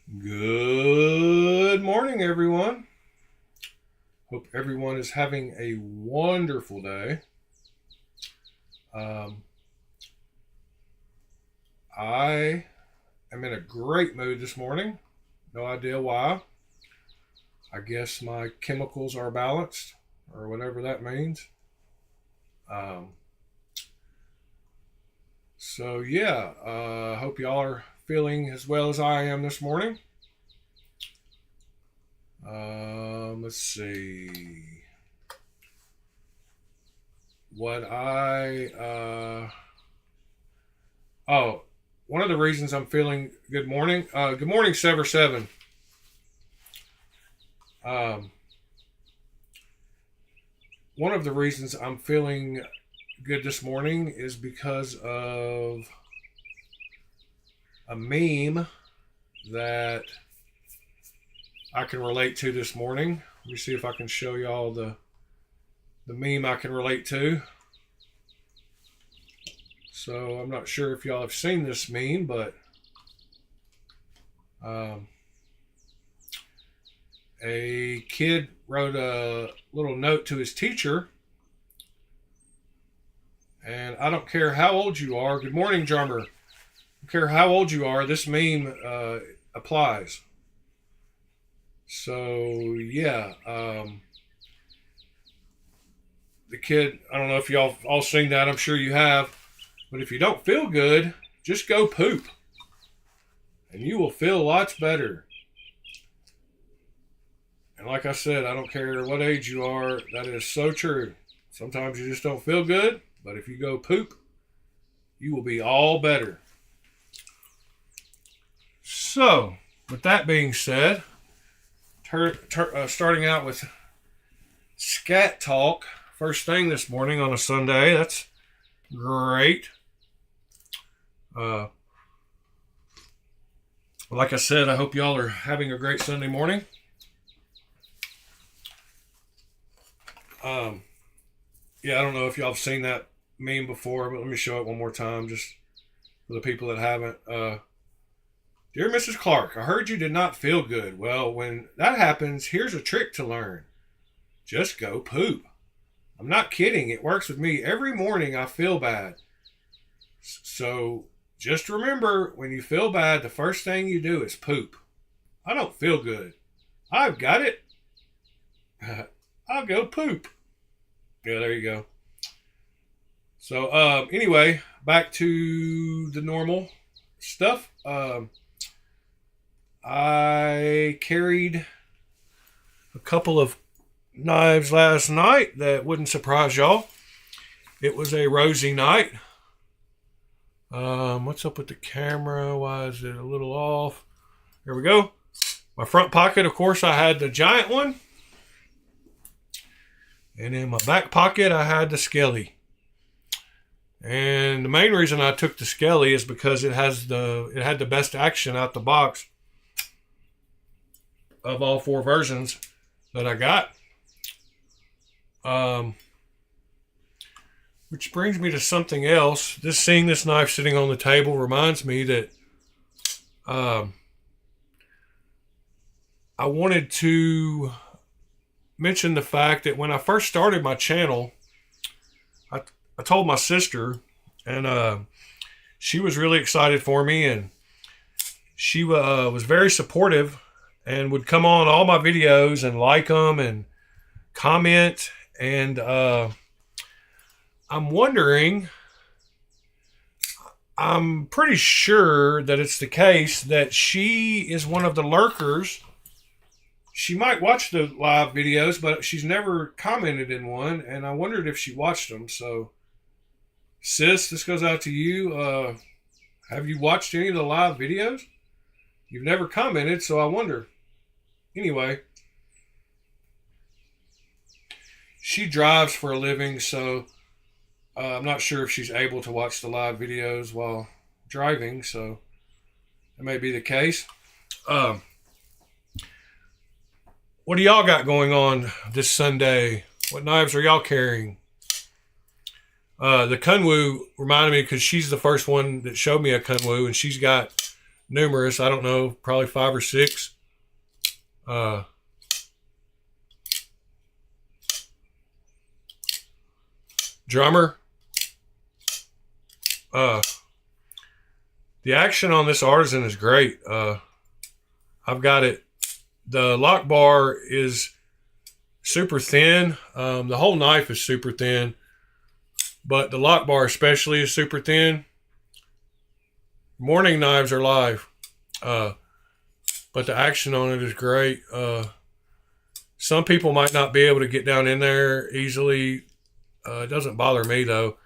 Good morning, everyone. Hope everyone is having a wonderful day. Um, I am in a great mood this morning. No idea why. I guess my chemicals are balanced, or whatever that means. Um, hope y'all are feeling as well as I am this morning. Let's see. What I oh, one of the reasons I'm feeling good morning. Good morning, Sever Seven. Um, one of the reasons I'm feeling good this morning is because of a meme that I can relate to this morning. Let me see if I can show y'all the meme I can relate to. So I'm not sure if y'all have seen this meme, but a kid wrote a little note to his teacher, and I don't care how old you are. Good morning, Drummer. I don't care how old you are, this meme applies. So the kid, I don't know if y'all all seen that, I'm sure you have, but if you don't feel good, just go poop and you will feel lots better. And like I said, I don't care what age you are, that is so true. Sometimes you just don't feel good, but if you go poop, you will be all better. So, with that being said, starting out with scat talk first thing this morning on a Sunday. That's great. Like I said, I hope y'all are having a great Sunday morning. I don't know if y'all have seen that meme before, but let me show it one more time just for the people that haven't. Dear Mrs. Clark, I heard you did not feel good. Well, when that happens, here's a trick to learn. Just go poop. I'm not kidding. It works with me. Every morning I feel bad. So just remember, when you feel bad, the first thing you do is poop. I don't feel good. I've got it. I'll go poop. Yeah, there you go. So anyway, back to the normal stuff. I carried a couple of knives last night that wouldn't surprise y'all. It was a rosy night. What's up with the camera? Why is it a little off? There we go. My front pocket, of course, I had the giant one. And in my back pocket, I had the skelly. And the main reason I took the skelly is because it had the best action out the box of all four versions that I got. Which brings me to something else. Seeing this knife sitting on the table reminds me that I wanted to mention the fact that when I first started my channel, I told my sister, and she was really excited for me, and she was very supportive and would come on all my videos and like them and comment. And I'm wondering, I'm pretty sure that it's the case that she is one of the lurkers. She might watch the live videos, but she's never commented in one, and I wondered if she watched them. So, sis, this goes out to you. Have you watched any of the live videos? You've never commented, so I wonder. Anyway, she drives for a living, so I'm not sure if she's able to watch the live videos while driving, so that may be the case. What do y'all got going on this Sunday? What knives are y'all carrying? The Kunwu reminded me because she's the first one that showed me a Kunwu, and she's got numerous. I don't know, probably 5 or 6. Uh, drummer. Uh, the action on this artisan is great. I've got it. The lock bar is super thin. The whole knife is super thin, but the lock bar especially is super thin. Morning knives are live, but the action on it is great. Some people might not be able to get down in there easily. It doesn't bother me though.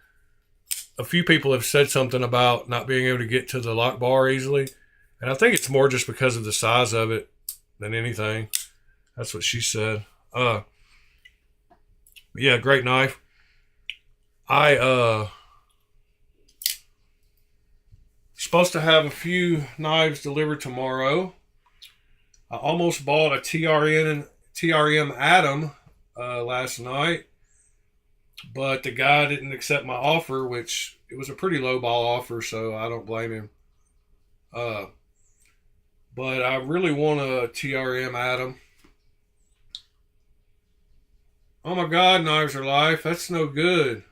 A few people have said something about not being able to get to the lock bar easily, and I think it's more just because of the size of it than anything. That's what she said. Yeah, great knife. I supposed to have a few knives delivered tomorrow. I almost bought a TRM Atom last night, but the guy didn't accept my offer, which it was a pretty low ball offer, so I don't blame him. But I really want a TRM Atom. Oh my God, knives are life. That's no good.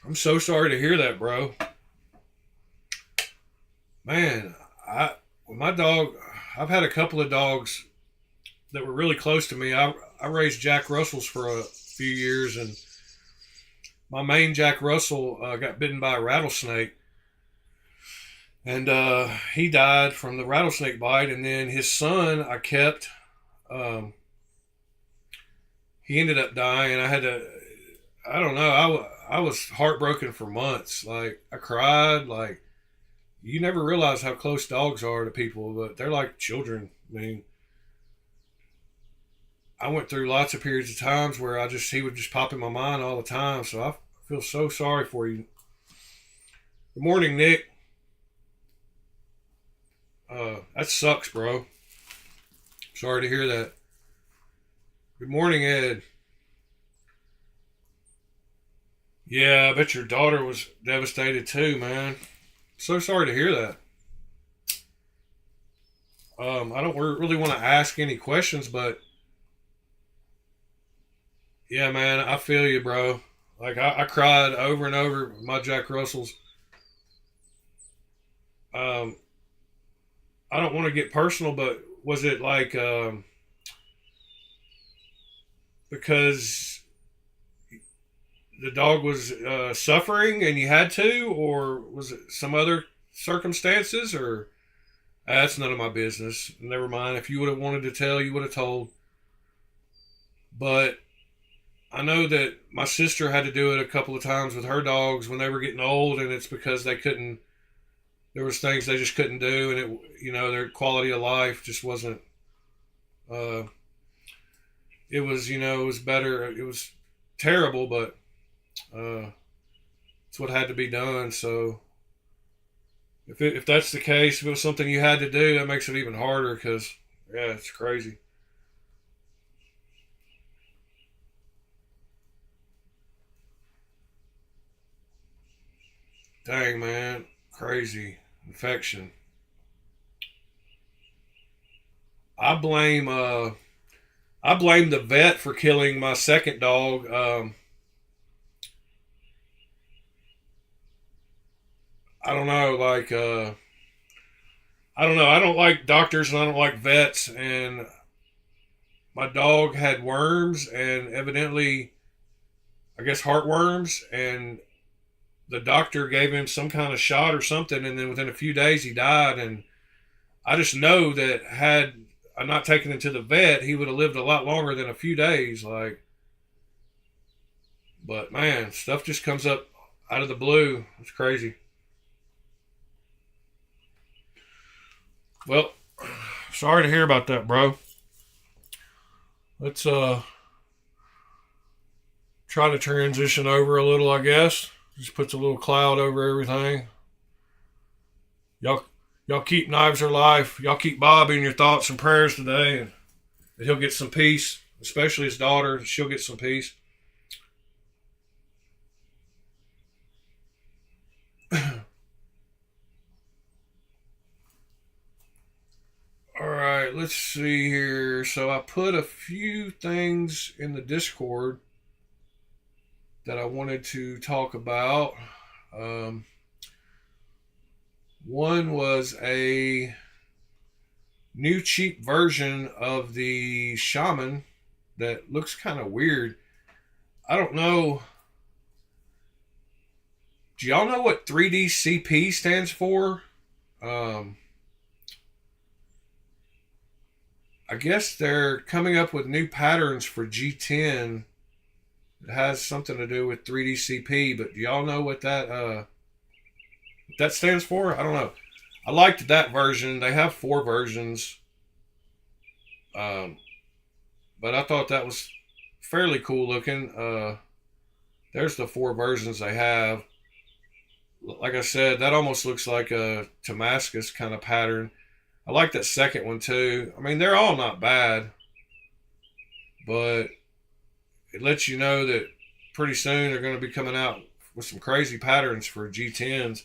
I'm so sorry to hear that, bro. Man, my dog, I've had a couple of dogs that were really close to me. I raised Jack Russells for a few years, and my main Jack Russell got bitten by a rattlesnake, and he died from the rattlesnake bite. And then his son, I kept. He ended up dying. I had to. I don't know. I was heartbroken for months. Like, I cried. Like, you never realize how close dogs are to people, but they're like children. I mean, I went through lots of periods of times where he would just pop in my mind all the time. So I feel so sorry for you. Good morning, Nick. That sucks, bro. Sorry to hear that. Good morning, Ed. Yeah, I bet your daughter was devastated too, man. So sorry to hear that. I don't really want to ask any questions, but yeah, man, I feel you, bro. Like, I cried over and over with my Jack Russells. Um, I don't want to get personal, but was it like because the dog was suffering and you had to, or was it some other circumstances? Or that's none of my business. Never mind. If you would have wanted to tell, you would have told. But I know that my sister had to do it a couple of times with her dogs when they were getting old, and it's because they couldn't. There was things they just couldn't do, and their quality of life just wasn't. It was, it was better. It was terrible, but it's what had to be done. So if that's the case, if it was something you had to do, that makes it even harder because, yeah, it's crazy. Dang, man. Crazy. Infection. I blame I blame the vet for killing my second dog. I don't know, like I don't know. I don't like doctors and I don't like vets, and my dog had worms and evidently I guess heartworms, and the doctor gave him some kind of shot or something, and then within a few days he died. And I just know that had I not taken him to the vet, he would have lived a lot longer than a few days. Like, but man, stuff just comes up out of the blue. It's crazy. Well, sorry to hear about that, bro. Let's try to transition over a little, I guess. Just puts a little cloud over everything. Y'all y'all keep Knives Are Life. Y'all keep Bobby in your thoughts and prayers today, and that he'll get some peace, especially his daughter. She'll get some peace. right, let's see here. So I put a few things in the Discord that I wanted to talk about. Um, One was a new cheap version of the Shaman that looks kind of weird. I don't know. Do y'all know what 3D CP stands for? Um, I guess they're coming up with new patterns for G10. It has something to do with 3D CP, but do y'all know what that stands for? I don't know. I liked that version. They have 4 versions, um, but I thought that was fairly cool looking. There's the 4 versions they have. Like I said, that almost looks like a Damascus kind of pattern. I like that second one too. I mean, they're all not bad, but it lets you know that pretty soon they're going to be coming out with some crazy patterns for G10s.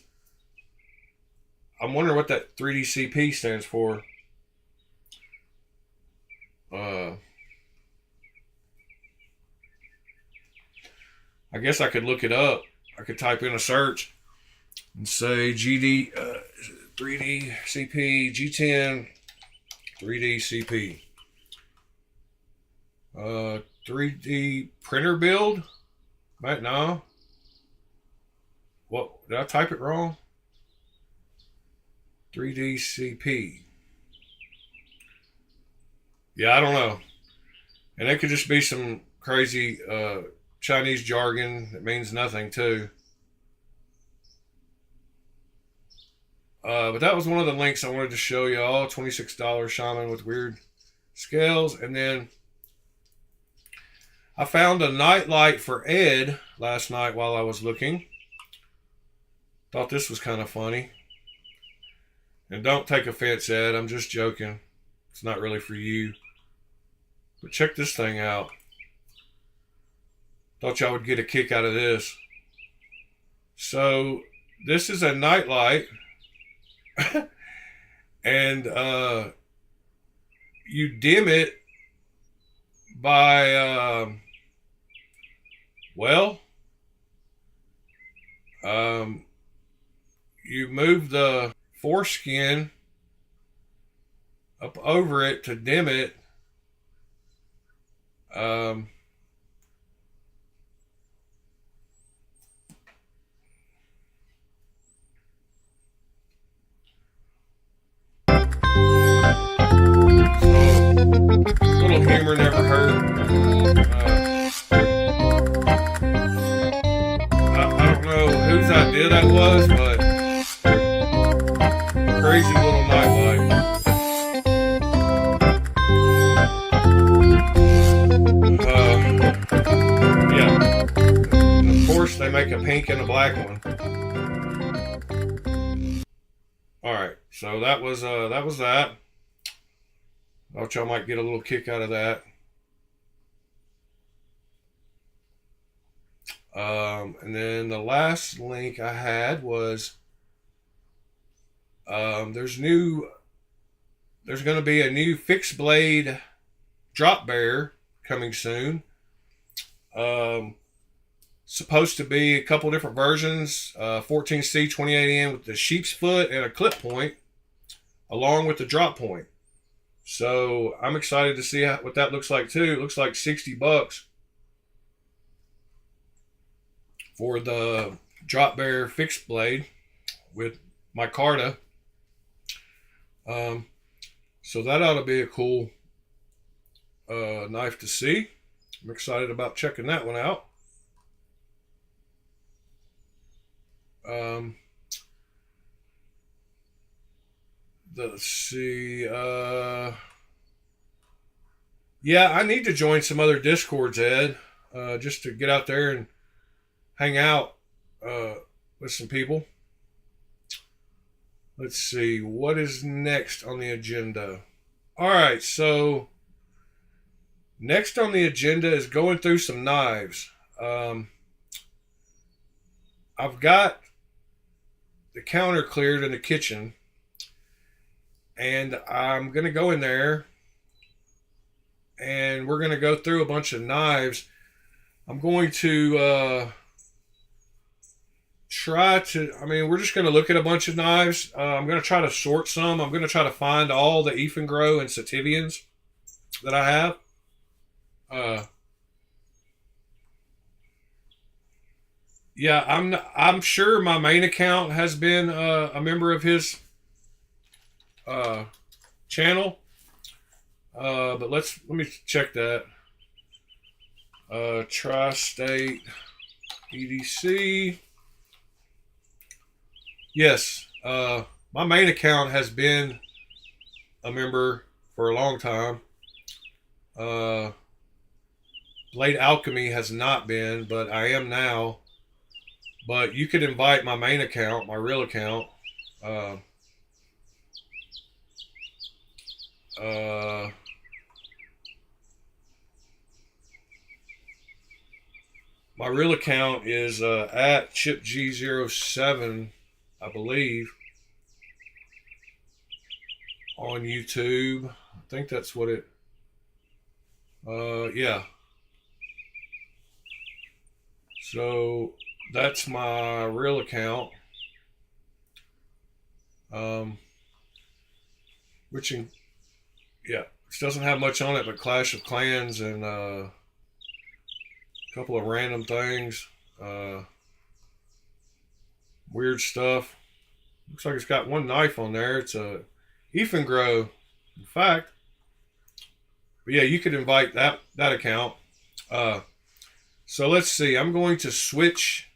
I'm wondering what that 3D CP stands for. Uh, I guess I could look it up. I could type in a search and say GD 3D CP G10 3D CP 3D printer build. Right now, what did I type it wrong? 3D CP. Yeah, I don't know. And it could just be some crazy Chinese jargon that means nothing too. But that was one of the links I wanted to show y'all. $26 Shaman with weird scales. And then I found a nightlight for Ed last night while I was looking. Thought this was kind of funny. And don't take offense, Ed. I'm just joking. It's not really for you. But check this thing out. Thought y'all would get a kick out of this. So this is a nightlight. And you dim it by you move the foreskin up over it to dim it. Little humor never hurt. I don't know whose idea that was, but crazy little nightlight. Yeah. And of course, they make a pink and a black one. All right, so that was that. I thought y'all might get a little kick out of that. And then the last link I had was there's going to be a new fixed blade drop bear coming soon. Supposed to be a couple different versions, 14C 28N with the sheep's foot and a clip point, along with the drop point. So I'm excited to see what that looks like too. It looks like $60 for the drop bear fixed blade with micarta. So that ought to be a cool knife to see. I'm excited about checking that one out. Let's see. Yeah, I need to join some other Discords, Ed, just to get out there and hang out with some people. Let's see. What is next on the agenda? All right, so next on the agenda is going through some knives. I've got the counter cleared in the kitchen, and I'm going to go in there and we're going to go through a bunch of knives. I'm going to we're just going to look at a bunch of knives. I'm going to try to sort some. I'm going to try to find all the Ifengro and Sativians that I have. Yeah, I'm sure my main account has been a member of his uh, channel. But let me check that. Tri-State EDC. Yes, my main account has been a member for a long time. Blade Alchemy has not been, but I am now. But you could invite my main account, my real account. Uh, uh, my real account is at ChipG07, I believe, on YouTube. I think that's what it. Yeah. So that's my real account. Which, yeah, it doesn't have much on it but Clash of Clans and a couple of random things. Weird stuff. Looks like it's got one knife on there. It's a Ifengro, in fact. But yeah, you could invite that account. So let's see. I'm going to switch.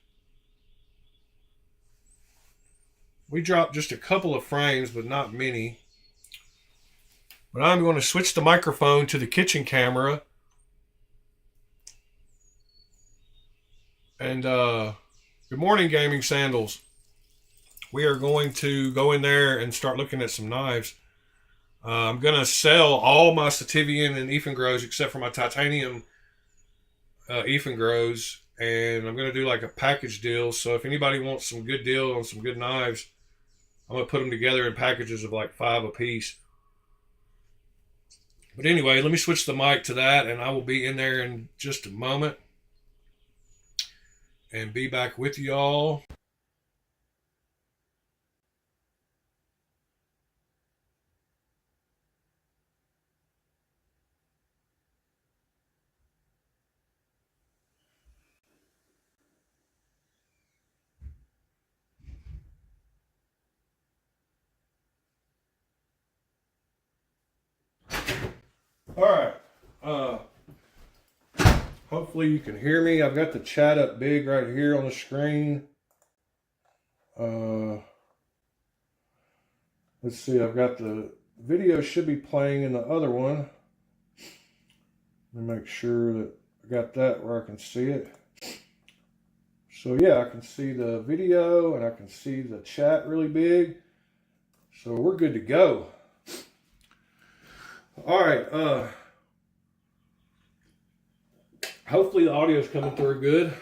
We dropped just a couple of frames, but not many. But I'm going to switch the microphone to the kitchen camera. And good morning, Gaming Sandals. We are going to go in there and start looking at some knives. I'm going to sell all my Sativian and Ifengros except for my titanium Ifengros. And I'm going to do like a package deal. So if anybody wants some good deal on some good knives, I'm going to put them together in packages of like 5 a piece. But anyway, let me switch the mic to that, and I will be in there in just a moment and be back with y'all. All right. Hopefully you can hear me. I've got the chat up big right here on the screen. Let's see. I've got the video should be playing in the other one. Let me make sure that I got that where I can see it. So yeah, I can see the video and I can see the chat really big. So we're good to go. All right. Hopefully the audio is coming through good.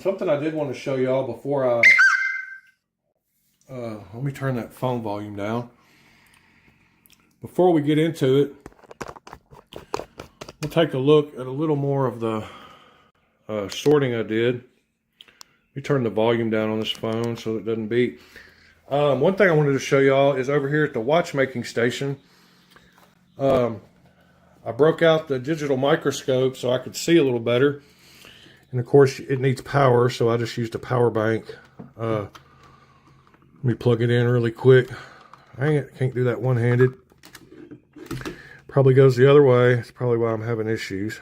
Something I did want to show y'all before I... let me turn that phone volume down. Before we get into it, we'll take a look at a little more of the sorting I did. Let me turn the volume down on this phone so it doesn't beep. One thing I wanted to show y'all is over here at the watchmaking station. I broke out the digital microscope so I could see a little better. And of course it needs power, so I just used a power bank. Let me plug it in really quick. I can't do that one-handed. Probably goes the other way. That's probably why I'm having issues.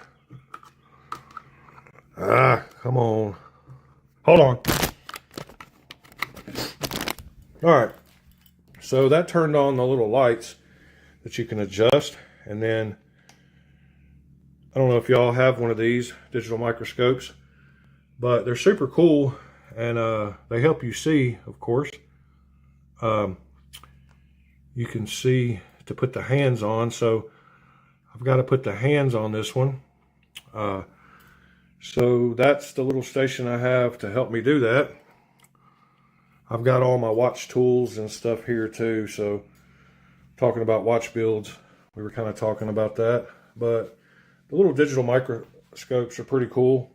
Come on. Hold on. All right. So that turned on the little lights that you can adjust. And then, I don't know if y'all have one of these digital microscopes, but they're super cool. And they help you see, of course. You can see to put the hands on. So I've got to put the hands on this one. So that's the little station I have to help me do that. I've got all my watch tools and stuff here too. So talking about watch builds. We were kind of talking about that, but the little digital microscopes are pretty cool.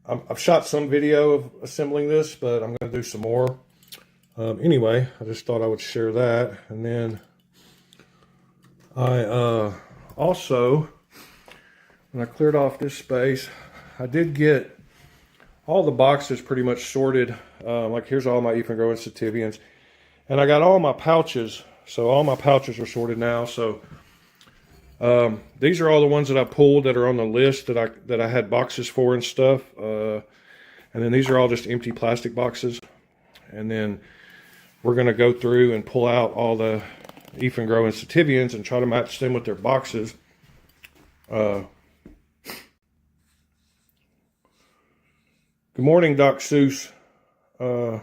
I've shot some video of assembling this, but I'm going to do some more. Anyway, I just thought I would share that. And then I also, when I cleared off this space, I did get all the boxes pretty much sorted. Like here's all my Ethan Grow Incitivians. And I got all my pouches. So all my pouches are sorted now. So these are all the ones that I pulled that are on the list that I had boxes for and stuff. And then these are all just empty plastic boxes. And then we're going to go through and pull out all the Ethan Grow Incitivians and try to match them with their boxes. Good morning, Doc Seuss. The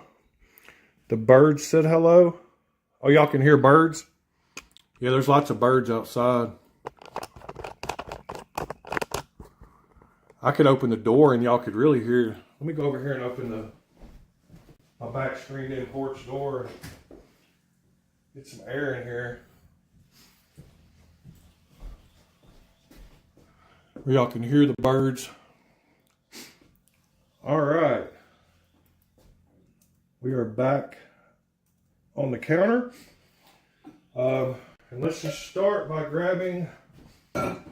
birds said hello. Oh, y'all can hear birds? Yeah, there's lots of birds outside. I could open the door and y'all could really hear. Let me go over here and open my back screened in porch door. Get some air in here. Where y'all can hear the birds. All right. We are back on the counter. And let's just start by grabbing, I'm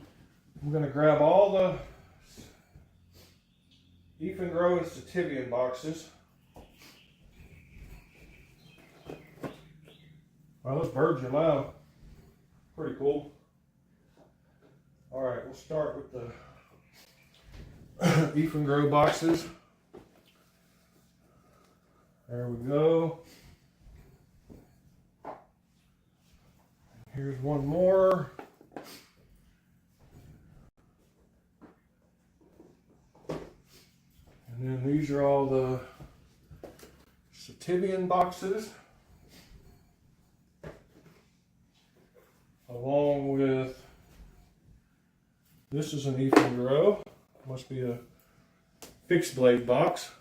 going to grab all the Ethan Grow Incitivian boxes. Wow, those birds are loud. Pretty cool. All right, we'll start with the Ethan Grow boxes. There we go. Here's one more. And then these are all the Incitivian boxes. Along with, this is an Ethan Grow. Must be a fixed blade box.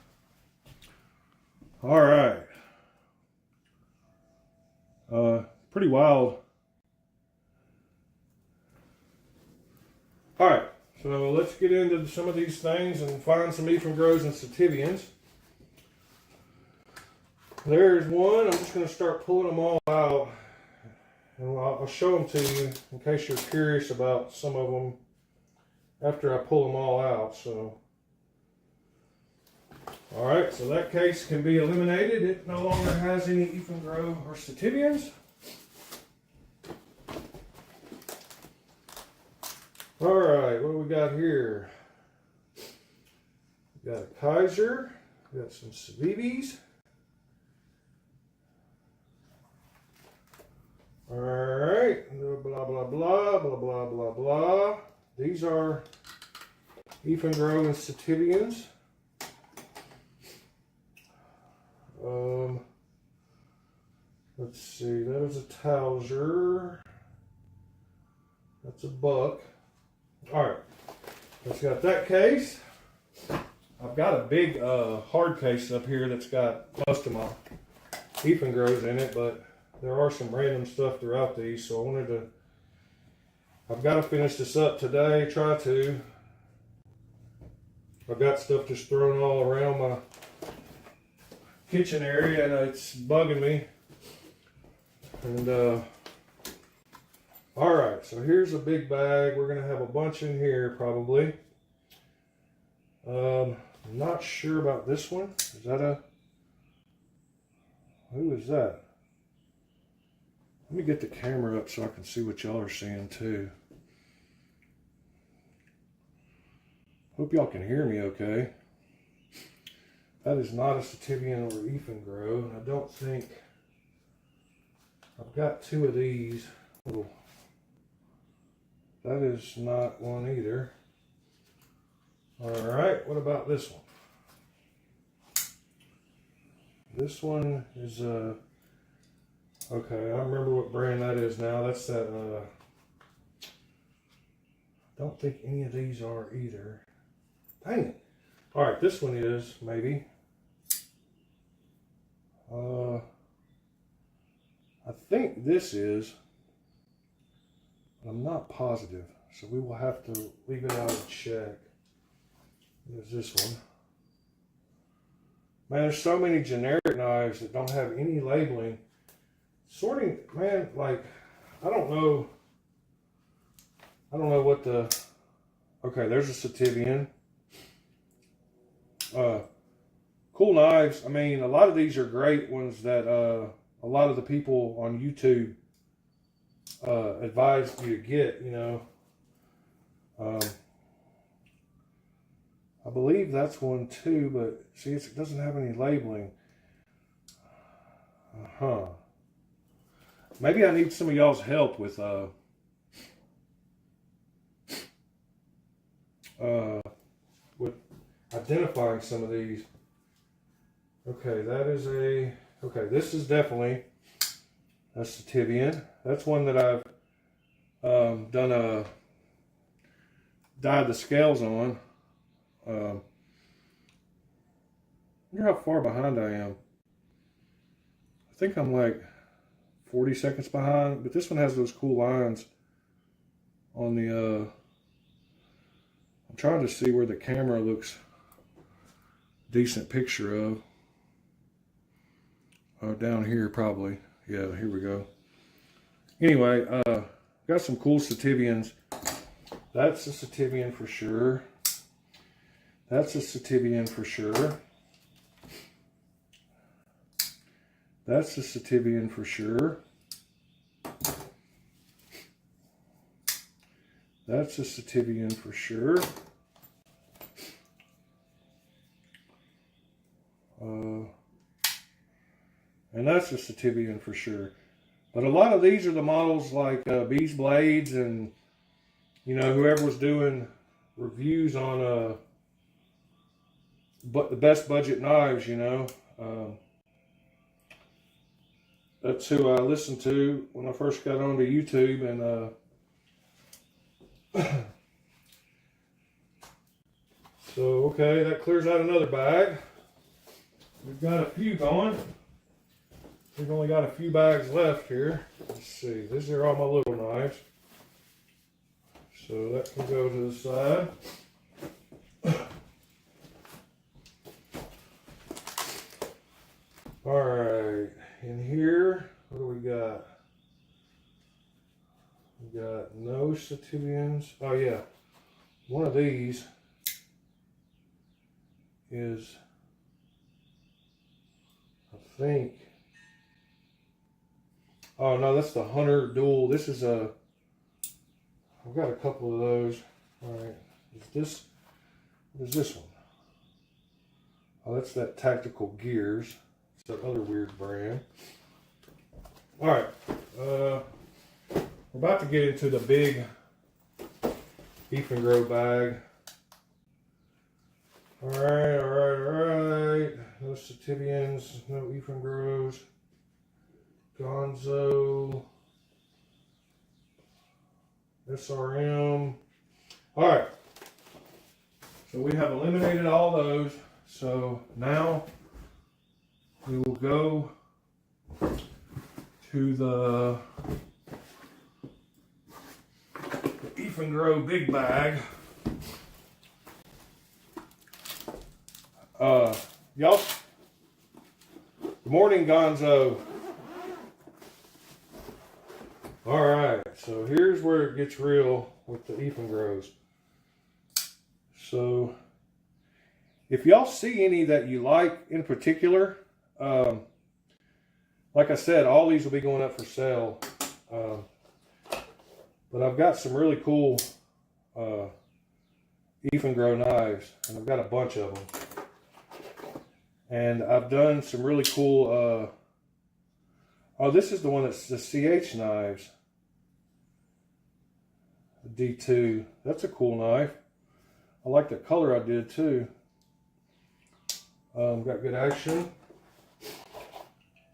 All right. Pretty wild. All right, so let's get into some of these things and find some Ethan Grows Incitivians. There's one. I'm just going to start pulling them all out. And I'll show them to you in case you're curious about some of them after I pull them all out. So, all right, so that case can be eliminated. It no longer has any Ethan Grow or Incitivians. All right, what do we got here? We got a Kaiser. We got some Civivis. All right, blah, blah, blah, blah, blah, blah, blah. These are Ethan Grow Incitivians. Let's see, that is a Towser. That's a Buck. All right, let's got that case. I've got a big hard case up here that's got most of my Ethan Grows in it, but there are some random stuff throughout these, so I've got to finish this up today, try to. I've got stuff just thrown all around my kitchen area and it's bugging me. And all right, so here's a big bag. We're going to have a bunch in here probably. I'm not sure about this one. Is that who is that? Let me get the camera up so I can see what y'all are seeing too. Hope y'all can hear me okay. That is not a Incitivian or Ethan Grow. And I don't think, I've got two of these. Oh, that is not one either. All right, what about this one? This one is okay, I remember what brand that is now. That's that, I don't think any of these are either. Dang it. All right, this one is, maybe. I think this is, but I'm not positive. So we will have to leave it out and check. There's this one. Man, there's so many generic knives that don't have any labeling. Sorting, man, like, I don't know what the, okay, there's a Sativian. Cool knives. I mean, a lot of these are great ones that a lot of the people on YouTube advise you to get, you know. I believe that's one too, but see, it doesn't have any labeling. Maybe I need some of y'all's help with identifying some of these. Okay, that is a, okay, this is definitely, that's the Tibian. That's one that I've done a, dyed the scales on. I wonder how far behind I am. I think I'm like 40 seconds behind, but this one has those cool lines on the, I'm trying to see where the camera looks decent picture of. Down here probably. Yeah, here we go. Anyway, got some cool Sativians. That's a Sativian for sure. That's a Sativian for sure. That's a Sativian for sure. That's a Sativian for sure. And that's a Sativian for sure. But a lot of these are the models like Bees Blades and, you know, whoever was doing reviews on but the best budget knives, you know. That's who I listened to when I first got onto YouTube, and so okay, that clears out another bag. We've got a few going. We've only got a few bags left here. Let's see, these are all my little knives. So that can go to the side. All right, in here, what do we got? We got no Sativians. Oh yeah, one of these is, I think, oh no, that's the Hunter Dual. This is a, I've got a couple of those. All right, is this, what is this one? Oh, that's that Tactical Gears. It's that other weird brand. All right, we're about to get into the big Beef and Grow bag. All right, all right, all right. No Sativians, no Beef and Grows. Gonzo. SRM. All right. So we have eliminated all those. So now we will go to the Beef and Grow big bag. Y'all, good morning, Gonzo. All right, so here's where it gets real with the Beef and Grows. So if y'all see any that you like in particular, like I said, all these will be going up for sale. But I've got some really cool Beef and Grow knives, and I've got a bunch of them. And I've done some really cool, oh, this is the one that's the CH knives. The D2. That's a cool knife. I like the color I did too. Got good action.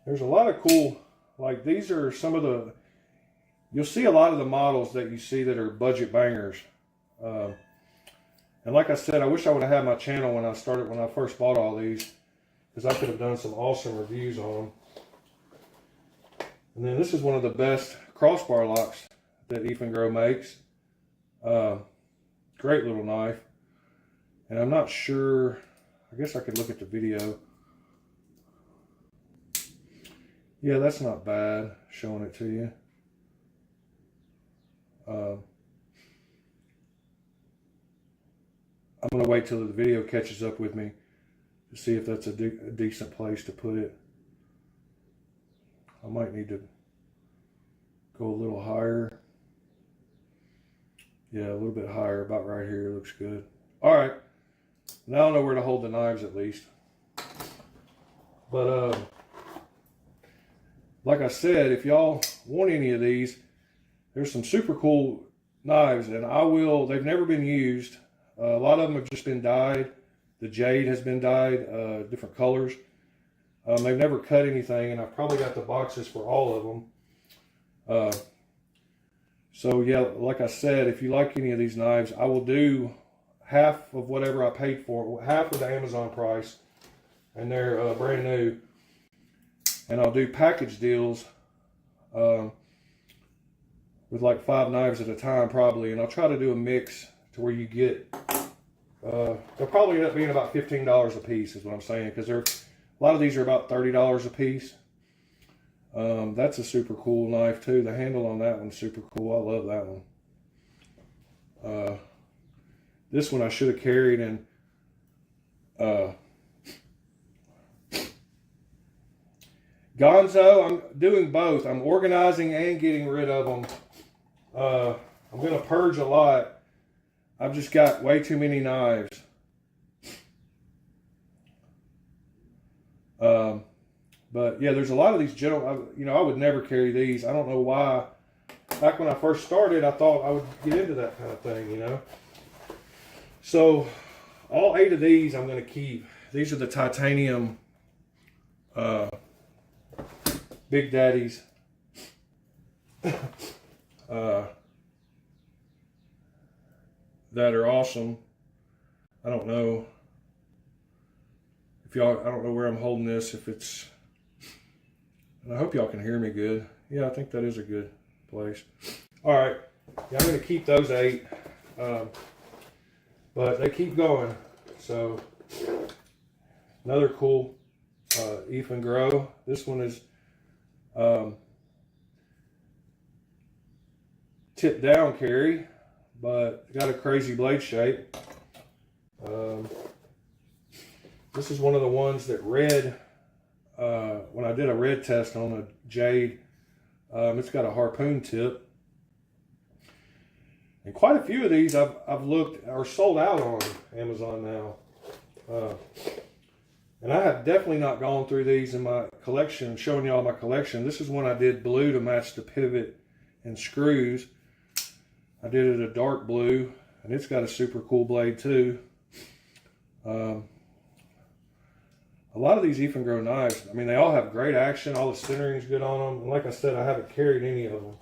There's a lot of cool, like these are some of the, you'll see a lot of the models that you see that are budget bangers. And like I said, I wish I would have had my channel when I first bought all these, because I could have done some awesome reviews on them. And then this is one of the best crossbar locks that Grow makes. Great little knife. And I'm not sure, I guess I could look at the video. Yeah, that's not bad, showing it to you. I'm going to wait till the video catches up with me to see if that's a decent place to put it. I might need to go a little higher. Yeah, a little bit higher, about right here, looks good. All right, now I know where to hold the knives at least. But like I said, if y'all want any of these, there's some super cool knives, and they've never been used. A lot of them have just been dyed. The jade has been dyed, different colors. They've never cut anything, and I've probably got the boxes for all of them. So yeah, like I said, if you like any of these knives, I will do half of whatever I paid for, half of the Amazon price, and they're brand new. And I'll do package deals with like 5 knives at a time probably, and I'll try to do a mix to where you get, they'll probably end up being about $15 a piece is what I'm saying, because a lot of these are about $30 a piece. That's a super cool knife too. The handle on that one's super cool. I love that one. This one I should have carried in Gonzo. I'm doing both. I'm organizing and getting rid of them. I'm going to purge a lot. I've just got way too many knives. But yeah, there's a lot of these general, I would never carry these. I don't know why. Back when I first started, I thought I would get into that kind of thing, So all 8 of these I'm going to keep. These are the titanium Big Daddies. That are awesome. I don't know if y'all, I don't know where I'm holding this, if it's, and I hope y'all can hear me good. Yeah, I think that is a good place. All right, yeah, I'm going to keep those 8, but they keep going. So another cool Grow. This one is tip down carry, but got a crazy blade shape. This is one of the ones that red, when I did a red test on a jade, it's got a harpoon tip. And quite a few of these I've looked are sold out on Amazon now. And I have definitely not gone through these in my collection, showing y'all my collection. This is one I did blue to match the pivot and screws. I did it a dark blue, and it's got a super cool blade too. A lot of these Grow knives, I mean, they all have great action. All the centering's good on them. And like I said, I haven't carried any of them.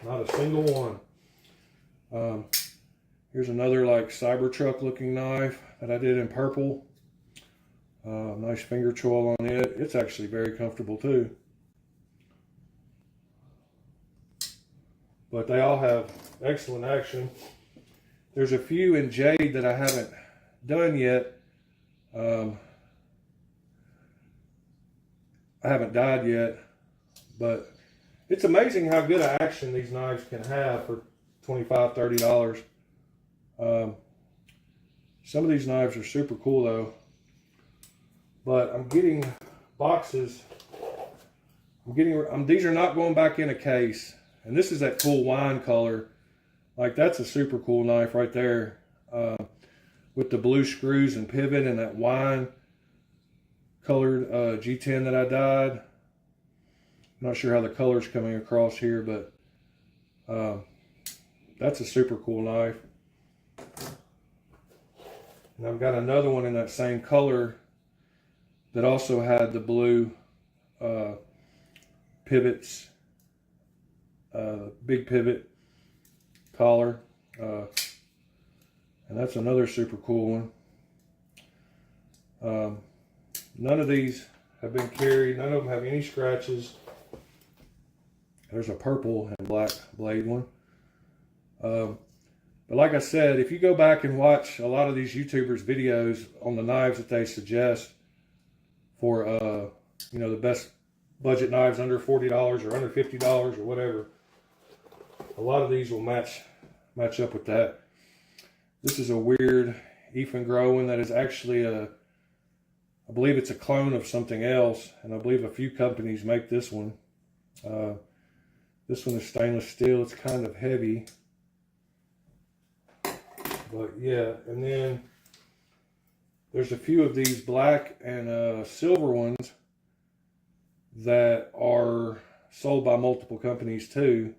Not a single one. Here's another like Cybertruck looking knife that I did in purple. Nice finger choil on it. It's actually very comfortable too. But they all have excellent action. There's a few in jade that I haven't done yet. I haven't dyed yet, but it's amazing how good an action these knives can have for $25, $30. Some of these knives are super cool though. But I'm getting boxes. These are not going back in a case. And this is that cool wine color. Like, that's a super cool knife right there. With the blue screws and pivot and that wine colored G10 that I dyed. I'm not sure how the color's coming across here, but that's a super cool knife. And I've got another one in that same color that also had the blue pivots, big pivot collar. And that's another super cool one. None of these have been carried. None of them have any scratches. There's a purple and black blade one. But like I said, if you go back and watch a lot of these YouTubers' videos on the knives that they suggest for, you know, the best budget knives under $40 or under $50 or whatever, a lot of these will match up with that. This is a weird Ethan Grow one that is actually I believe it's a clone of something else, and I believe a few companies make this one. This one is stainless steel. It's kind of heavy. But yeah, and then there's a few of these black and silver ones that are sold by multiple companies too.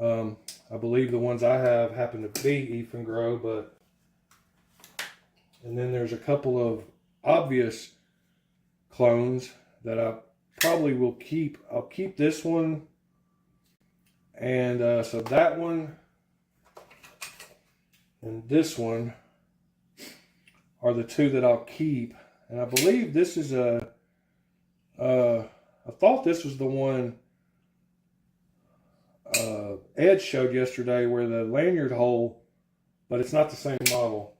I believe the ones I have happen to be Ethan Grow, but and then there's a couple of obvious clones that I probably will keep. I'll keep this one, and so that one and this one are the two that I'll keep. And I believe this is I thought this was the one Ed showed yesterday where the lanyard hole, but it's not the same model.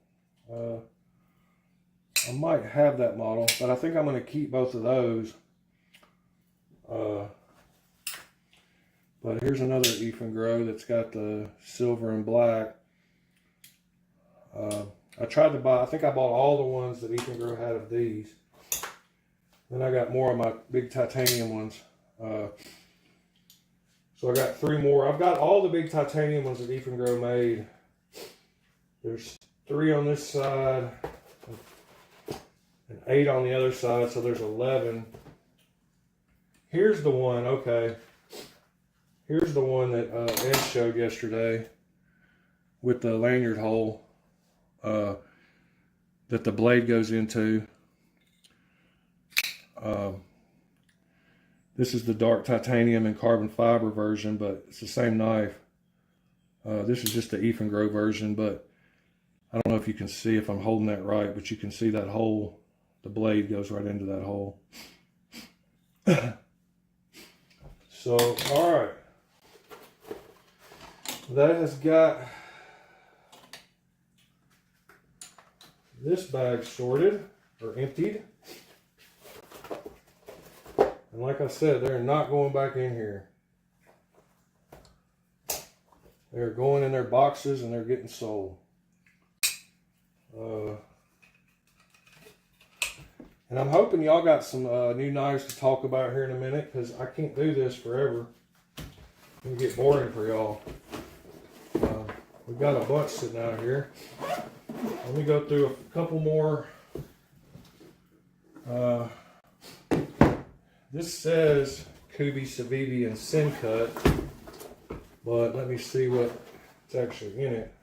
I might have that model, but I think I'm going to keep both of those. But here's another Ethan Grow that's got the silver and black. I tried to buy, I think I bought all the ones that Ethan Grow had of these. Then I got more of my big titanium ones. So I got 3 more. I've got all the big titanium ones that Ethan Grow made. There's 3 on this side and 8 on the other side, so there's 11. Here's the one, okay. Here's the one that Ed showed yesterday with the lanyard hole that the blade goes into. This is the dark titanium and carbon fiber version, but it's the same knife. This is just the Ethan Grow version, but I don't know if you can see if I'm holding that right, but you can see that hole. The blade goes right into that hole. So, all right. That has got this bag sorted or emptied. And like I said, they're not going back in here. They're going in their boxes and they're getting sold. And I'm hoping y'all got some new knives to talk about here in a minute, because I can't do this forever. It'll get boring for y'all. We've got a bunch sitting out here. Let me go through a couple more. This says Kubi, Civivi, and Sincut, but let me see what's actually in it.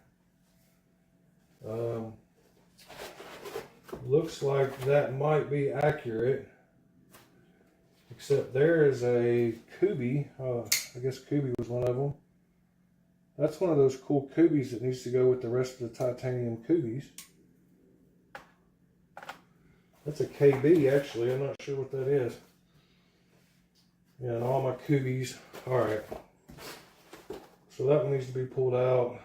Looks like that might be accurate, except there is a Kubi. I guess Kubi was one of them. That's one of those cool Kubis that needs to go with the rest of the titanium Kubis. That's a KB, actually. I'm not sure what that is. Yeah, and all my Kubis. All right. So that one needs to be pulled out.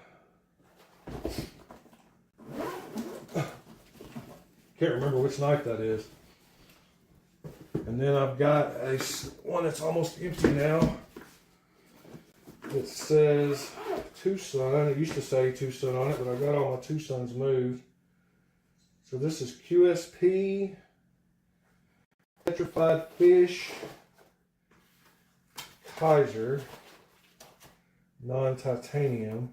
Can't remember which knife that is. And then I've got one that's almost empty now. It says Tucson. It used to say Tucson on it, but I got all my Tucsons moved. So this is QSP, Petrified Fish, Kaiser, non-titanium.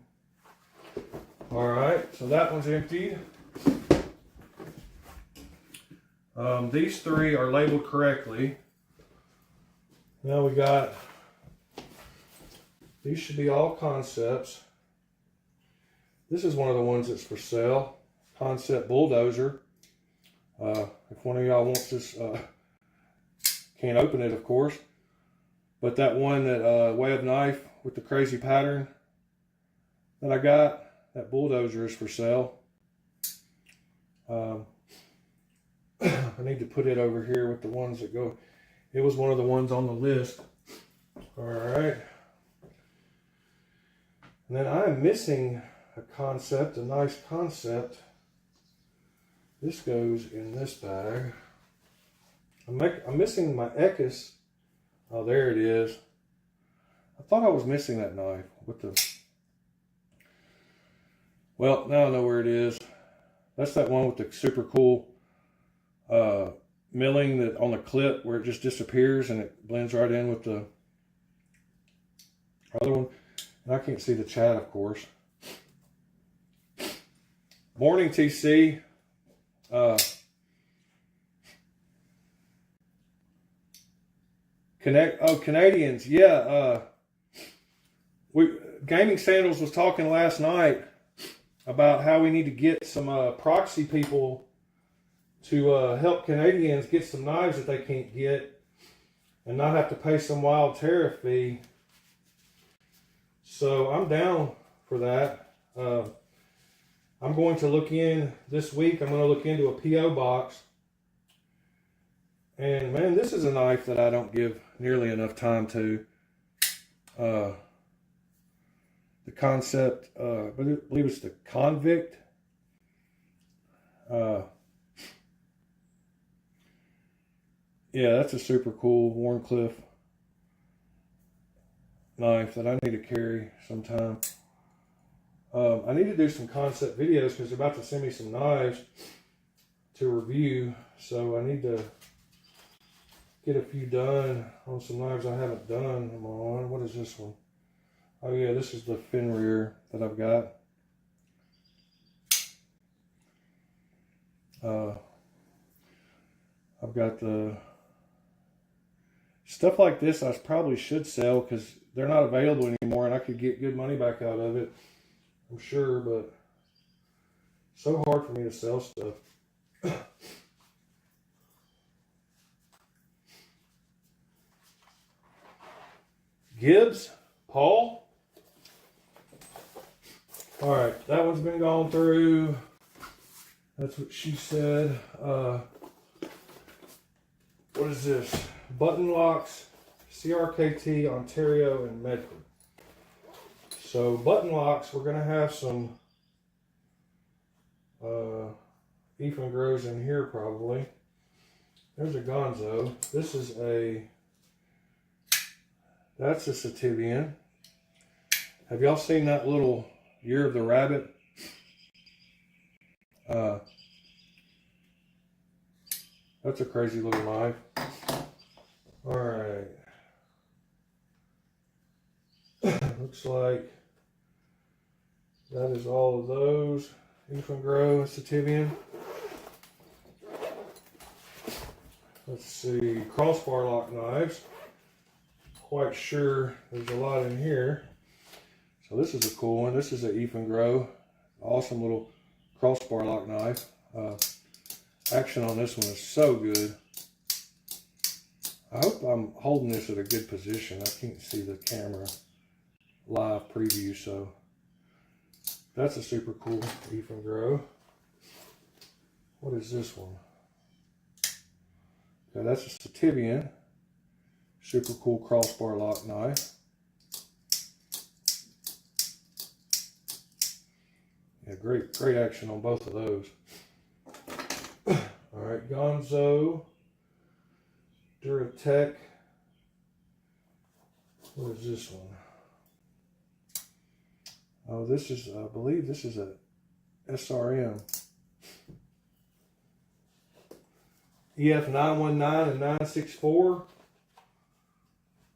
All right, so that one's emptied. These 3 are labeled correctly. Now we got, these should be all concepts. This is one of the ones that's for sale. Concept bulldozer. If one of y'all wants this, can't open it, of course. But that one, that way of knife with the crazy pattern that I got, that bulldozer is for sale. I need to put it over here with the ones that go. It was one of the ones on the list. All right. And then I'm missing a concept, a nice concept. This goes in this bag. I'm missing my Ekis. Oh, there it is. I thought I was missing that knife with the... Well, now I know where it is. That's that one with the super cool milling that on the clip where it just disappears and it blends right in with the other one. And I can't see the chat, of course. Morning, TC. Canadians. Yeah. Gaming Sandals was talking last night about how we need to get some proxy people to help Canadians get some knives that they can't get and not have to pay some wild tariff fee. So I'm down for that. I'm going to look in this week. I'm going to look into a P.O. box. And man, this is a knife that I don't give nearly enough time to. The concept, I believe it's the Convict. Yeah, that's a super cool Warncliffe knife that I need to carry sometime. I need to do some concept videos because they're about to send me some knives to review. So I need to get a few done on some knives I haven't done them on. What is this one? Oh yeah, this is the Fenrir that I've got. I've got the stuff like this I probably should sell because they're not available anymore and I could get good money back out of it, I'm sure, but so hard for me to sell stuff. Gibbs, Paul. All right, that one's been gone through. That's what she said. What is this? Button locks, CRKT, Ontario, and Medford. So button locks, we're gonna have some Ethan Grows in here probably. There's a Gonzo. This is that's a Sativian. Have y'all seen that little Year of the Rabbit? That's a crazy little knife. All right. Looks like that is all of those. Ethan Grow, Sativian. Let's see, crossbar lock knives. Quite sure there's a lot in here. So this is a cool one. This is an Ethan Grow. Awesome little crossbar lock knife. Action on this one is so good. I hope I'm holding this at a good position. I can't see the camera live preview, so that's a super cool Ethan Grow. What is this one? Okay, that's a Sativian. Super cool crossbar lock knife. Yeah, great action on both of those. All right, Gonzo, Duratech. What is this one? Oh, this is, I believe this is a SRM. EF 919 and 964.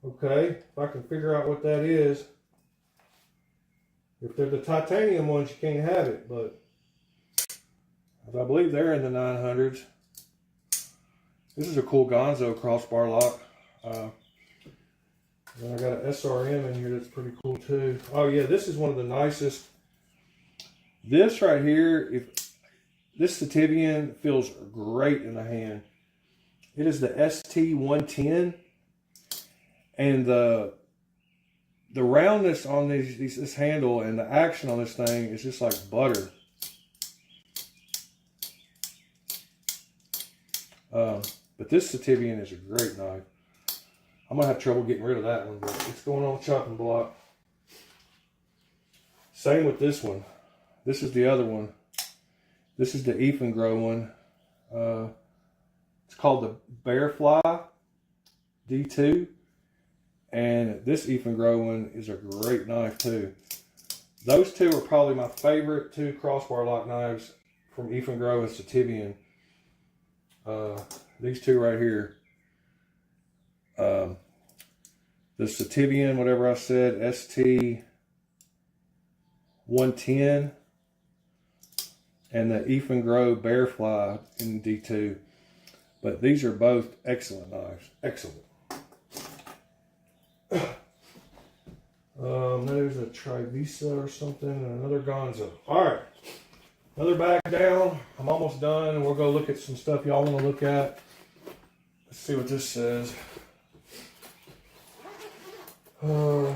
Okay, if I can figure out what that is. If they're the titanium ones, you can't have it, but I believe they're in the 900s. This is a cool Gonzo crossbar lock. Then I got an SRM in here that's pretty cool too. Oh yeah, this is one of the nicest. This right here, this Sativian feels great in the hand. It is the ST110, and the roundness on this handle and the action on this thing is just like butter. But this Sativian is a great knife. I'm gonna have trouble getting rid of that one, but it's going on the chopping block. Same with this one. This is the other one. This is the Grow one. It's called the Bearfly D2. And this Grow one is a great knife too. Those two are probably my favorite two crossbar lock knives from Grow and Sativian. These two right here. The Sativian, whatever I said, ST 110, and the Grow Bearfly in D2. But these are both excellent knives. Excellent. There's a Trivisa or something, and another Gonzo. Alright. Another bag down. I'm almost done, and we'll go look at some stuff y'all want to look at. Let's see what this says. Oh,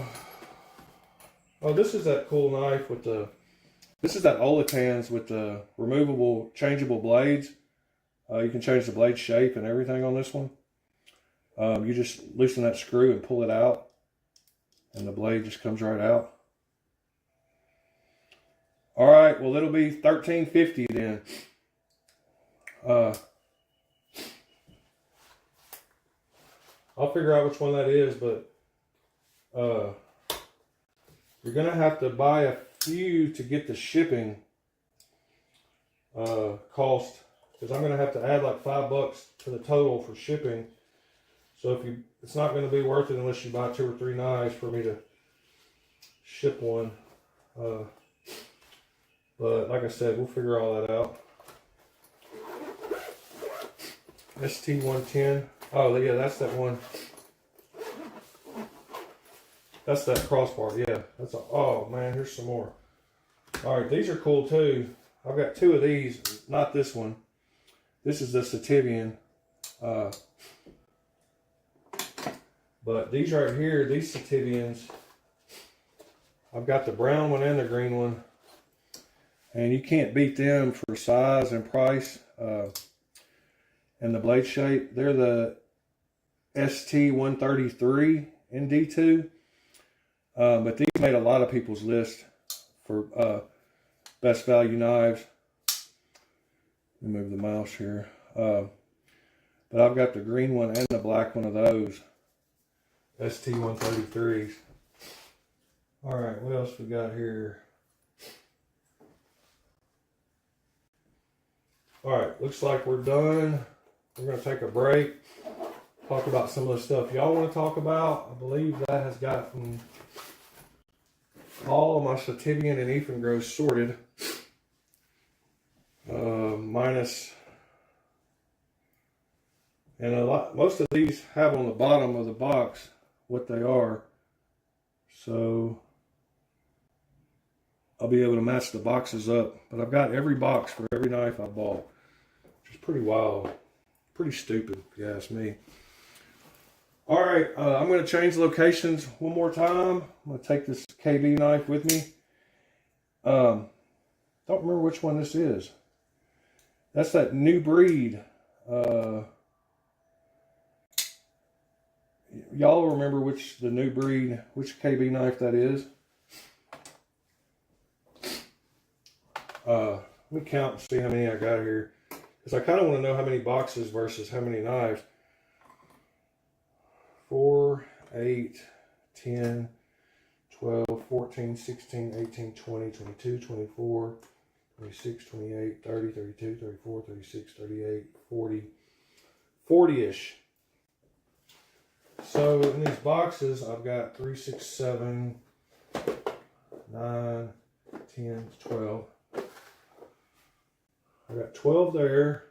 this is that cool knife with the... This is that Oletans with the removable, changeable blades. You can change the blade shape and everything on this one. You just loosen that screw and pull it out, and the blade just comes right out. All right, well, it'll be $13.50 then. I'll figure out which one that is, but you're gonna have to buy a few to get the shipping cost, because I'm gonna have to add like $5 to the total for shipping. So if you, it's not gonna be worth it unless you buy 2 or 3 knives for me to ship one. But like I said, we'll figure all that out. ST 110. Oh yeah, that's that one. That's that crossbar. Yeah, that's a, oh man, here's some more. All right, these are cool too. I've got 2 of these, not this one. This is the Sativian. But these right here, these Sativians, I've got the brown one and the green one. And you can't beat them for size and price and the blade shape. They're the ST 133 in D2. But these made a lot of people's list for best value knives. Let me move the mouse here. But I've got the green one and the black one of those ST 133s. All right, what else we got here? All right, looks like we're done. We're going to take a break, talk about some of the stuff y'all want to talk about. I believe that has gotten all of my Sativian and Grow sorted. Minus, and a lot, most of these have on the bottom of the box what they are. So I'll be able to match the boxes up. But I've got every box for every knife I bought, which is pretty wild. Pretty stupid, if you ask me. All right, I'm going to change locations one more time. I'm going to take this KB knife with me. Don't remember which one this is. That's that new breed. Y'all remember which the new breed, which KB knife that is? Let me count and see how many I got here, because I kind of want to know how many boxes versus how many knives. 4, 8, 10, 12, 14, 16, 18, 20, 22, 24, 26, 28, 30, 32, 34, 36, 38, 40. 40-ish. So in these boxes, I've got 3, 6, 7, 9, 10, 12. I got 12 there.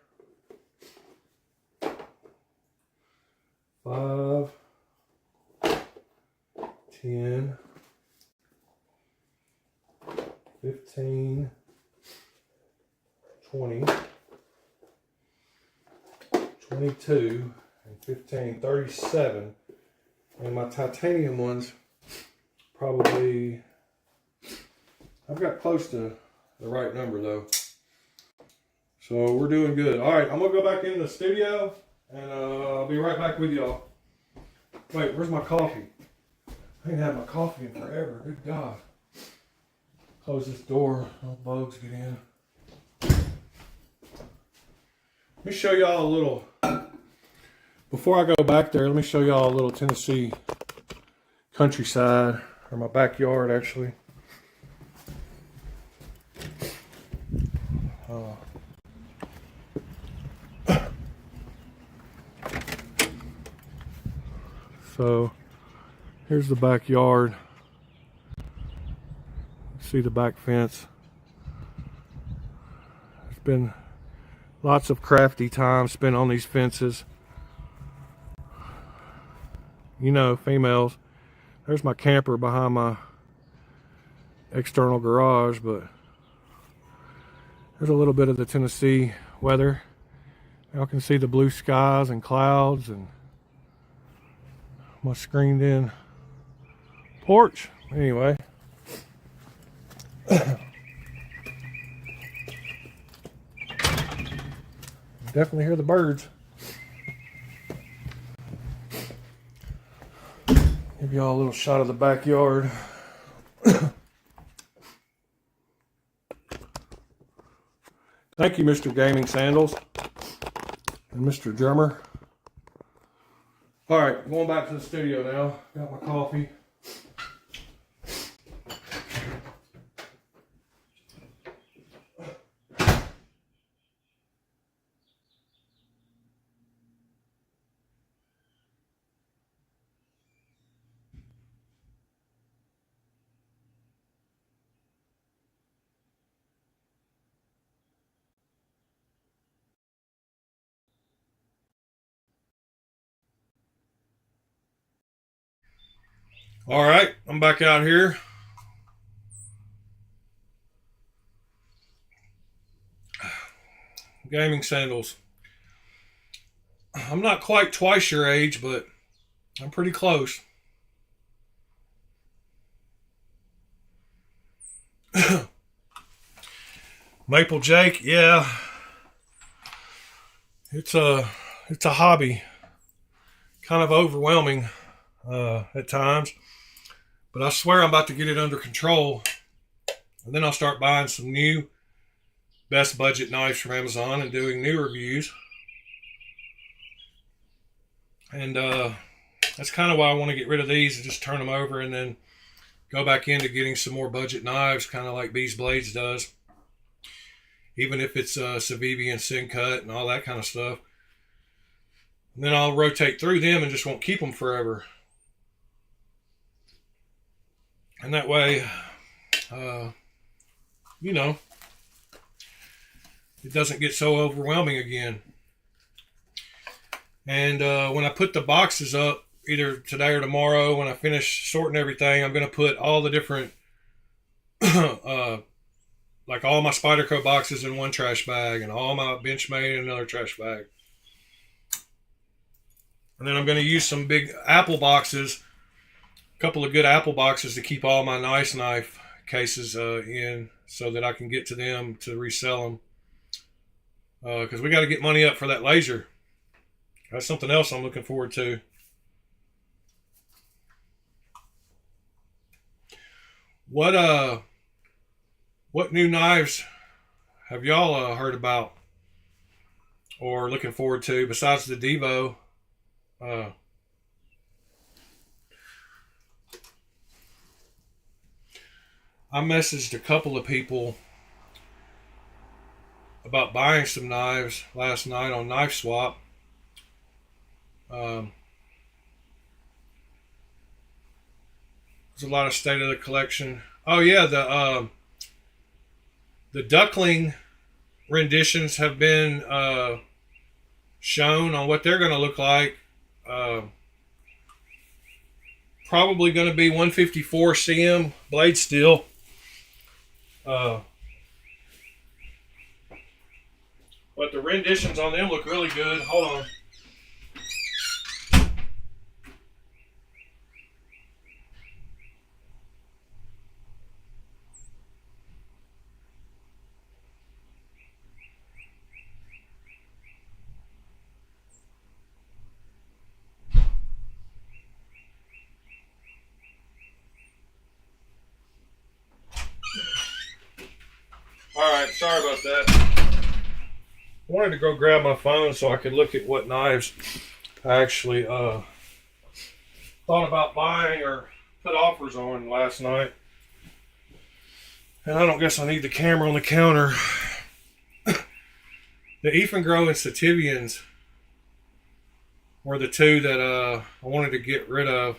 5, 10, 15, 20, 22, and 15, 37. And my titanium ones, probably, I've got close to the right number though. So we're doing good. All right, I'm gonna go back in the studio and I'll be right back with y'all. Wait, where's my coffee? I ain't had my coffee in forever. Good God. Close this door. No bugs get in. Let me show y'all a little. Before I go back there, let me show y'all a little Tennessee countryside, or my backyard actually. So here's the backyard. See the back fence. There's been lots of crafty time spent on these fences. You know, females. There's my camper behind my external garage, but there's a little bit of the Tennessee weather. Y'all can see the blue skies and clouds and my screened in porch. Anyway. Definitely hear the birds. Give y'all a little shot of the backyard. Thank you, Mr. Gaming Sandals and Mr. Drummer. All right, going back to the studio now. Got my coffee. All right, I'm back out here. Gaming Sandals. I'm not quite twice your age, but I'm pretty close. Maple Jake, yeah. It's a hobby. Kind of overwhelming at times. But I swear I'm about to get it under control. And then I'll start buying some new best budget knives from Amazon and doing new reviews. And that's kind of why I want to get rid of these and just turn them over and then go back into getting some more budget knives, kind of like Bees Blades does. Even if it's Civivi and Sin-Cut and all that kind of stuff. And then I'll rotate through them and just won't keep them forever. And that way, you know, it doesn't get so overwhelming again. And when I put the boxes up, either today or tomorrow, when I finish sorting everything, I'm going to put all the different, like all my Spyderco boxes in one trash bag and all my Benchmade in another trash bag. And then I'm going to use some big Apple boxes, a couple of good Apple boxes to keep all my nice knife cases in so that I can get to them to resell them. Because we got to get money up for that laser. That's something else I'm looking forward to. What new knives have y'all heard about or looking forward to besides the Devo? I messaged a couple of people about buying some knives last night on Knife Swap. There's a lot of state of the collection. Oh yeah, the Duckling renditions have been shown on what they're going to look like. Probably going to be 154 cm blade steel. But the renditions on them look really good. Hold on. Alright, sorry about that. I wanted to go grab my phone so I could look at what knives I actually thought about buying or put offers on last night. And I don't guess I need the camera on the counter. The Ifengro and Sativians were the two that I wanted to get rid of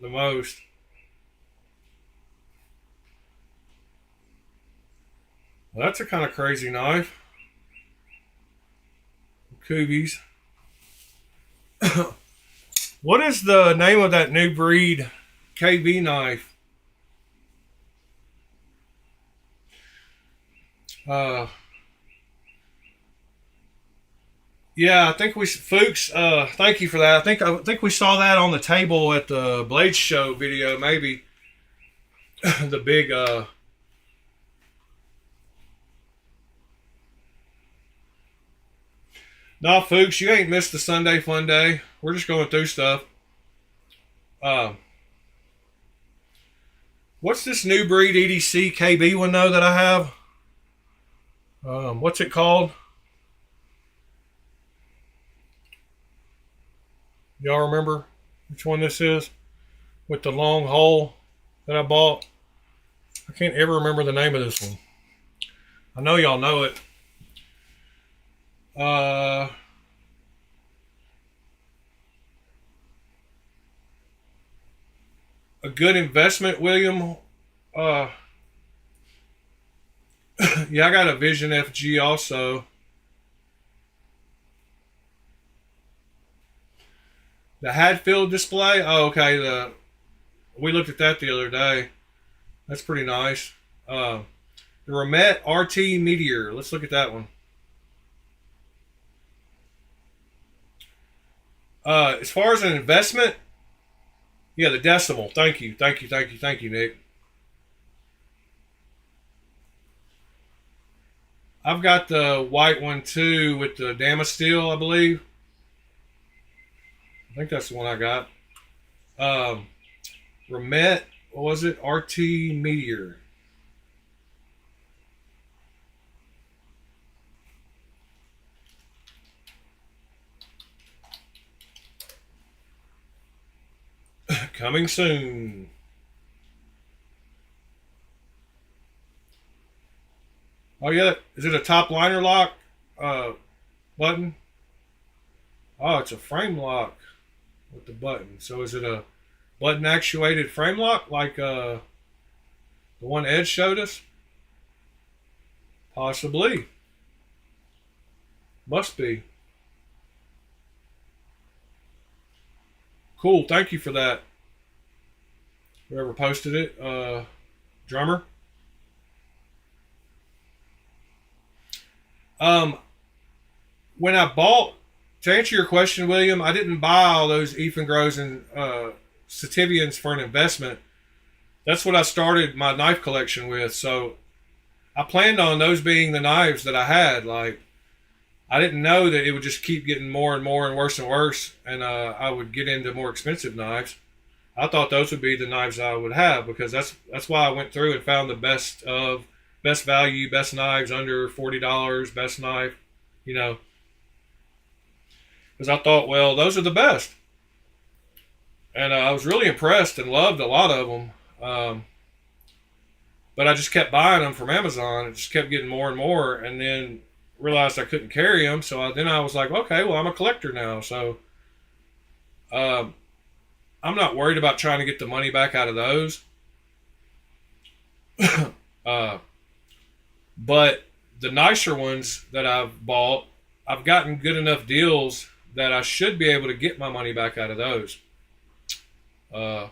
the most. Well, that's a kind of crazy knife. Coobies. What is the name of that new breed KB knife? Yeah, I think Fuchs. Thank you for that. I think we saw that on the table at the Blade Show video. Maybe the big. Nah, Fuchs, you ain't missed the Sunday Fun Day. We're just going through stuff. What's this new breed EDC KB one though that I have? What's it called? Y'all remember which one this is? With the long hole that I bought. I can't ever remember the name of this one. I know y'all know it. A good investment, William. Yeah, I got a Vision FG also. The Hadfield display. Oh, okay. We looked at that the other day. That's pretty nice. The Remet RT Meteor. Let's look at that one. As far as an investment, yeah, the Decimal. Thank you, Nick. I've got the white one too with the Damasteel, I believe. I think that's the one I got. Remet, what was it? RT Meteor. Coming soon. Oh yeah, is it a top liner lock button? Oh, it's a frame lock with the button. So is it a button actuated frame lock like the one Ed showed us? Possibly. Must be. Cool, thank you for that. Whoever posted it, drummer. When I bought, to answer your question, William, I didn't buy all those Ifengros and Sativians for an investment. That's what I started my knife collection with. So I planned on those being the knives that I had. Like, I didn't know that it would just keep getting more and more and worse, and I would get into more expensive knives. I thought those would be the knives I would have, because that's why I went through and found the best value, best knives under $40, best knife, because I thought, well, those are the best. And I was really impressed and loved a lot of them. But I just kept buying them from Amazon. It just kept getting more and more, and then realized I couldn't carry them. So then I was like, okay, well, I'm a collector now. So I'm not worried about trying to get the money back out of those. But the nicer ones that I've bought, I've gotten good enough deals that I should be able to get my money back out of those. Yeah,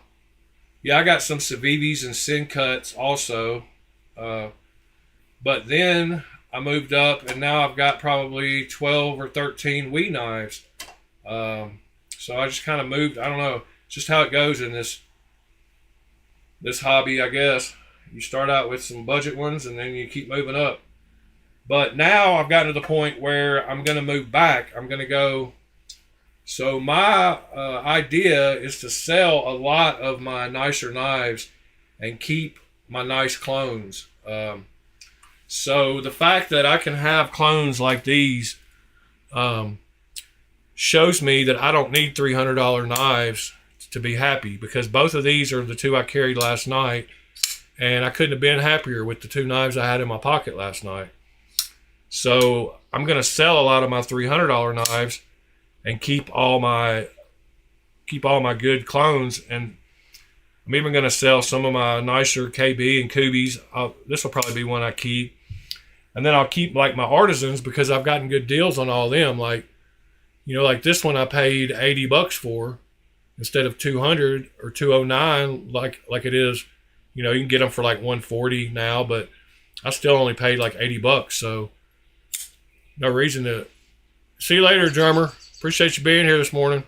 I got some Civivis and Sin Cuts also. But then I moved up, and now I've got probably 12 or 13 Wee knives. So I just kind of moved. I don't know. It's just how it goes in this hobby, I guess. You start out with some budget ones, and then you keep moving up. But now I've gotten to the point where I'm going to move back. I'm going to go. So my idea is to sell a lot of my nicer knives and keep my nice clones. So the fact that I can have clones like these shows me that I don't need $300 knives to be happy, because both of these are the two I carried last night, and I couldn't have been happier with the two knives I had in my pocket last night. So I'm going to sell a lot of my $300 knives and keep all my good clones, and I'm even going to sell some of my nicer KB and Kubies. This will probably be one I keep. And then I'll keep like my artisans, because I've gotten good deals on all of them. Like, you know, like this one I paid $80 for instead of $200 or $209 like it is. You know, you can get them for like $140 now, but I still only paid like $80. So no reason to. See you later, drummer. Appreciate you being here this morning.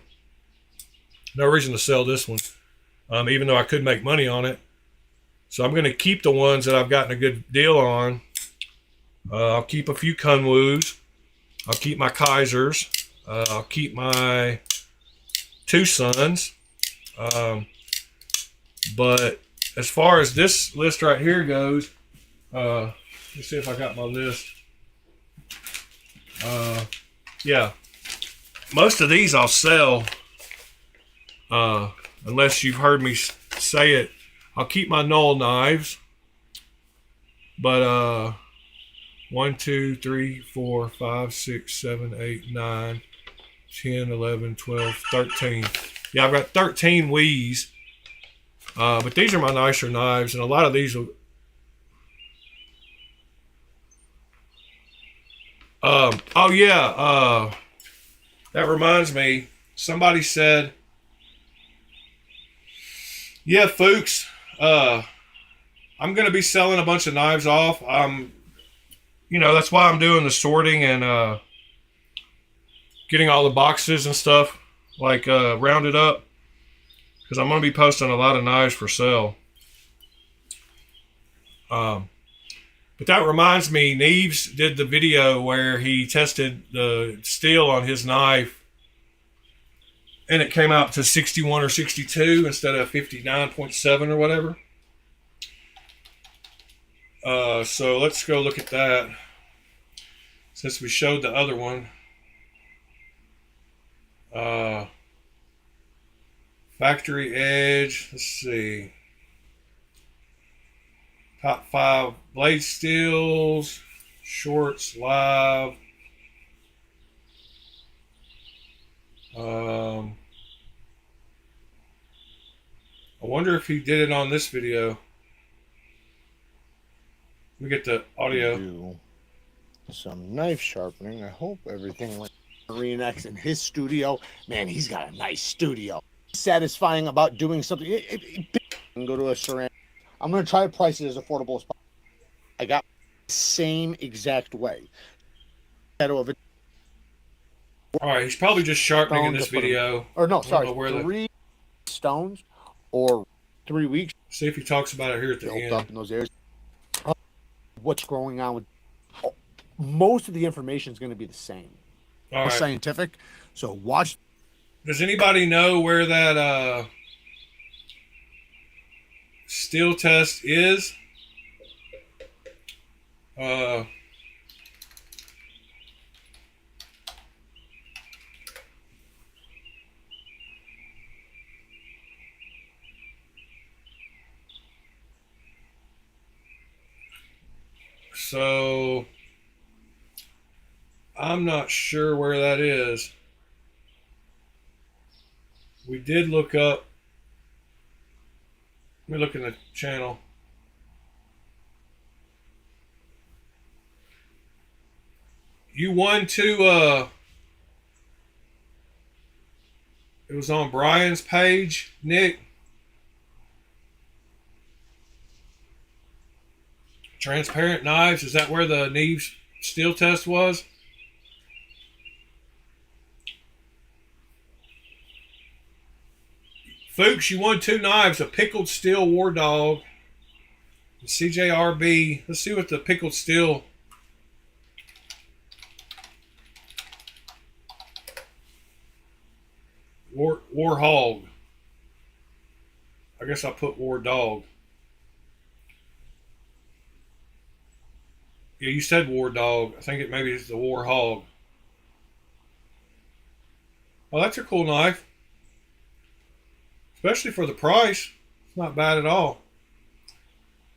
No reason to sell this one, even though I could make money on it. So I'm going to keep the ones that I've gotten a good deal on. I'll keep a few Kunwus. I'll keep my Kaisers. I'll keep my two Suns. But as far as this list right here goes, let's see if I got my list. Yeah. Most of these I'll sell, unless you've heard me say it. I'll keep my Knoll knives. But 1, 2, 3, 4, 5, 6, 7, 8, 9, 10, 11, 12, 13. Yeah, I've got 13 Wies. But these are my nicer knives, and a lot of these will. Oh yeah. That reminds me. Somebody said, "Yeah, Fuchs. I'm going to be selling a bunch of knives off. You know, that's why I'm doing the sorting and getting all the boxes and stuff like rounded up, because I'm going to be posting a lot of knives for sale." But that reminds me, Neves did the video where he tested the steel on his knife, and it came out to 61 or 62 instead of 59.7 or whatever. So let's go look at that, since we showed the other one. Factory edge, let's see. Top 5 blade steels, shorts live. I wonder if he did it on this video. Let me get the audio. Do some knife sharpening. I hope everything went reenacts in his studio. Man, he's got a nice studio. Satisfying about doing something. Go to a ceramic. I'm going to try to price it as affordable as possible. I got the same exact way. All right, he's probably just sharpening in this video. Or no, sorry, 3 stones or 3 weeks. See if he talks about it here at the end. Up in those areas. What's going on with most of the information is going to be the same. All right. Scientific. So watch. Does anybody know where that steel test is? So I'm not sure where that is. We did look up. Let me look in the channel. You won 2. It was on Brian's page, Nick. Transparent knives. Is that where the Neves steel test was? Fuchs, you won 2 knives, a pickled steel War Dog, the CJRB. Let's see what the pickled steel. War Hog. I guess I'll put War Dog. Yeah, you said War Dog. I think it maybe it's the War Hog. Oh, that's a cool knife, especially for the price. It's not bad at all.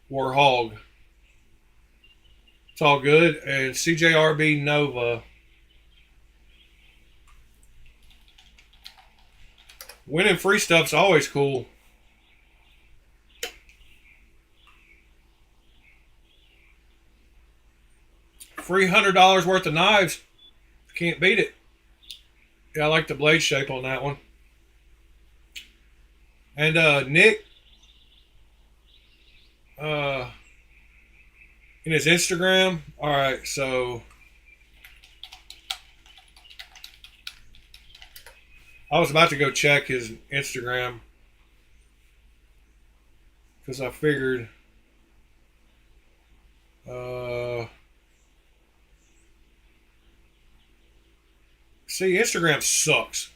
War Hog. It's all good. And CJRB Nova. Winning free stuff's always cool. Free $100 worth of knives. Can't beat it. Yeah, I like the blade shape on that one. And Nick, in his Instagram. All right, so I was about to go check his Instagram because I figured see, Instagram sucks.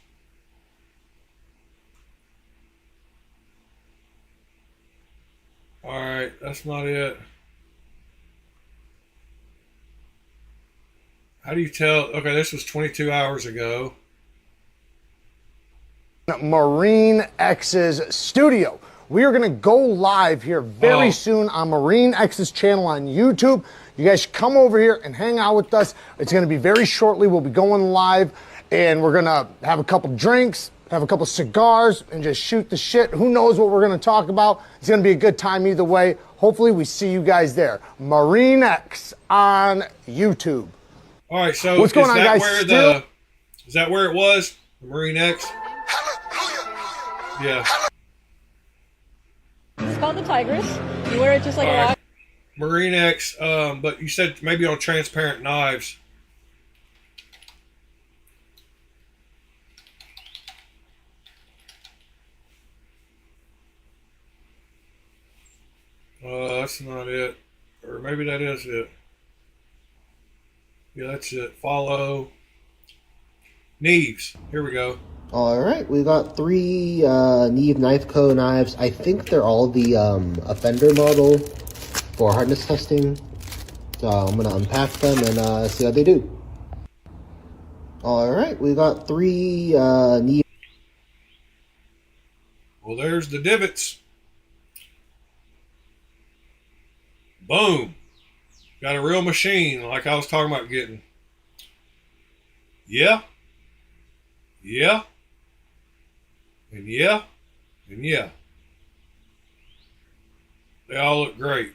All right, that's not it. How do you tell? Okay, this was 22 hours ago. Marine X's studio. We are going to go live here very soon on Marine X's channel on YouTube. You guys should come over here and hang out with us. It's going to be very shortly. We'll be going live, and we're going to have a couple drinks, have a couple cigars, and just shoot the shit. Who knows what we're going to talk about? It's going to be a good time either way. Hopefully we see you guys there. Marine X on YouTube. All right, so what's going on, guys? Is that where it was? Marine X? Yeah. It's called the Tigress. You wear it just like a watch. Marine X, but you said maybe on transparent knives. That's not it. Or maybe that is it. Yeah, that's it. Follow. Knives. Here we go. All right, we got 3 Neve Knife Co. knives. I think they're all the offender model for hardness testing. So I'm going to unpack them and see how they do. All right, we got 3 Neve. Well, there's the divots. Boom. Got a real machine like I was talking about getting. Yeah. Yeah. And yeah. And yeah. They all look great.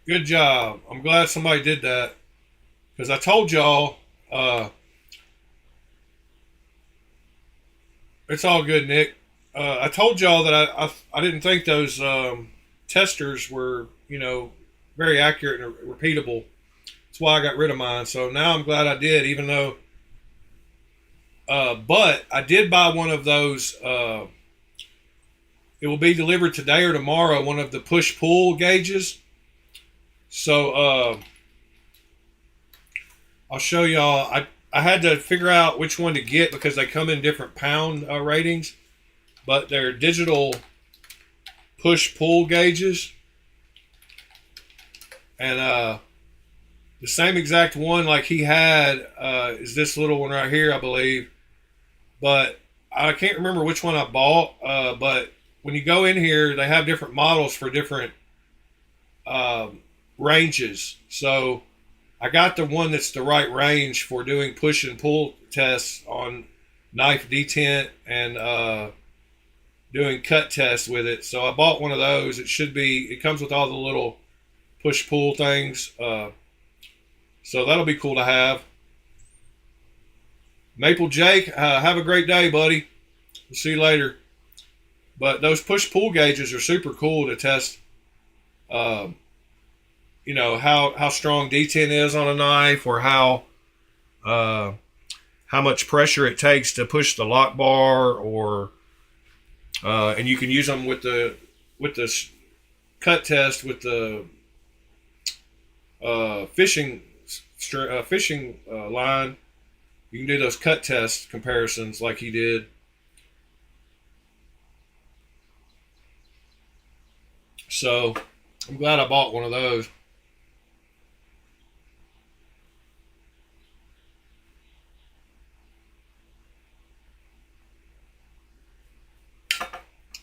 Good job. I'm glad somebody did that. Because I told y'all, it's all good, Nick. I told y'all that I didn't think those testers were, very accurate and repeatable. That's why I got rid of mine. So now I'm glad I did, even though. But I did buy one of those. It will be delivered today or tomorrow. One of the push-pull gauges. So I'll show y'all. I had to figure out which one to get because they come in different pound ratings, but they're digital push-pull gauges. And the same exact one like he had is this little one right here, I believe. But I can't remember which one I bought. But when you go in here, they have different models for different ranges. So I got the one that's the right range for doing push and pull tests on knife detent and doing cut tests with it. So I bought one of those. It comes with all the little push-pull things. So that'll be cool to have. Maple Jake, have a great day, buddy. We'll see you later. But those push-pull gauges are super cool to test, how strong detent is on a knife, or how much pressure it takes to push the lock bar, or and you can use them with the cut test with the fishing line. You can do those cut test comparisons like he did. So I'm glad I bought one of those.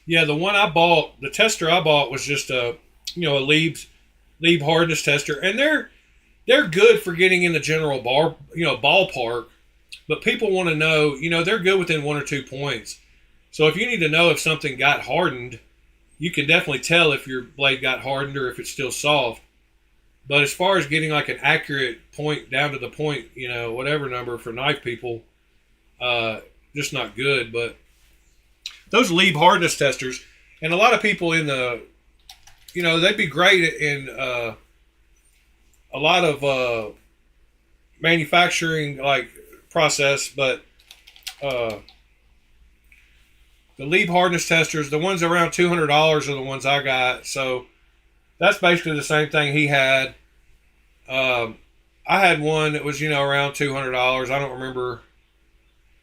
Yeah, the one I bought, the tester I bought was just a, a lead hardness tester, and they're good for getting in the general ballpark. But people want to know, they're good within 1 or 2 points. So if you need to know if something got hardened, you can definitely tell if your blade got hardened or if it's still soft. But as far as getting like an accurate point down to the point, whatever number for knife people, just not good. But those Lieb hardness testers, and a lot of people in the, they'd be great in a lot of manufacturing like process, but the Lieb hardness testers, the ones around $200 are the ones I got. So that's basically the same thing he had. I had one that was, around $200. I don't remember.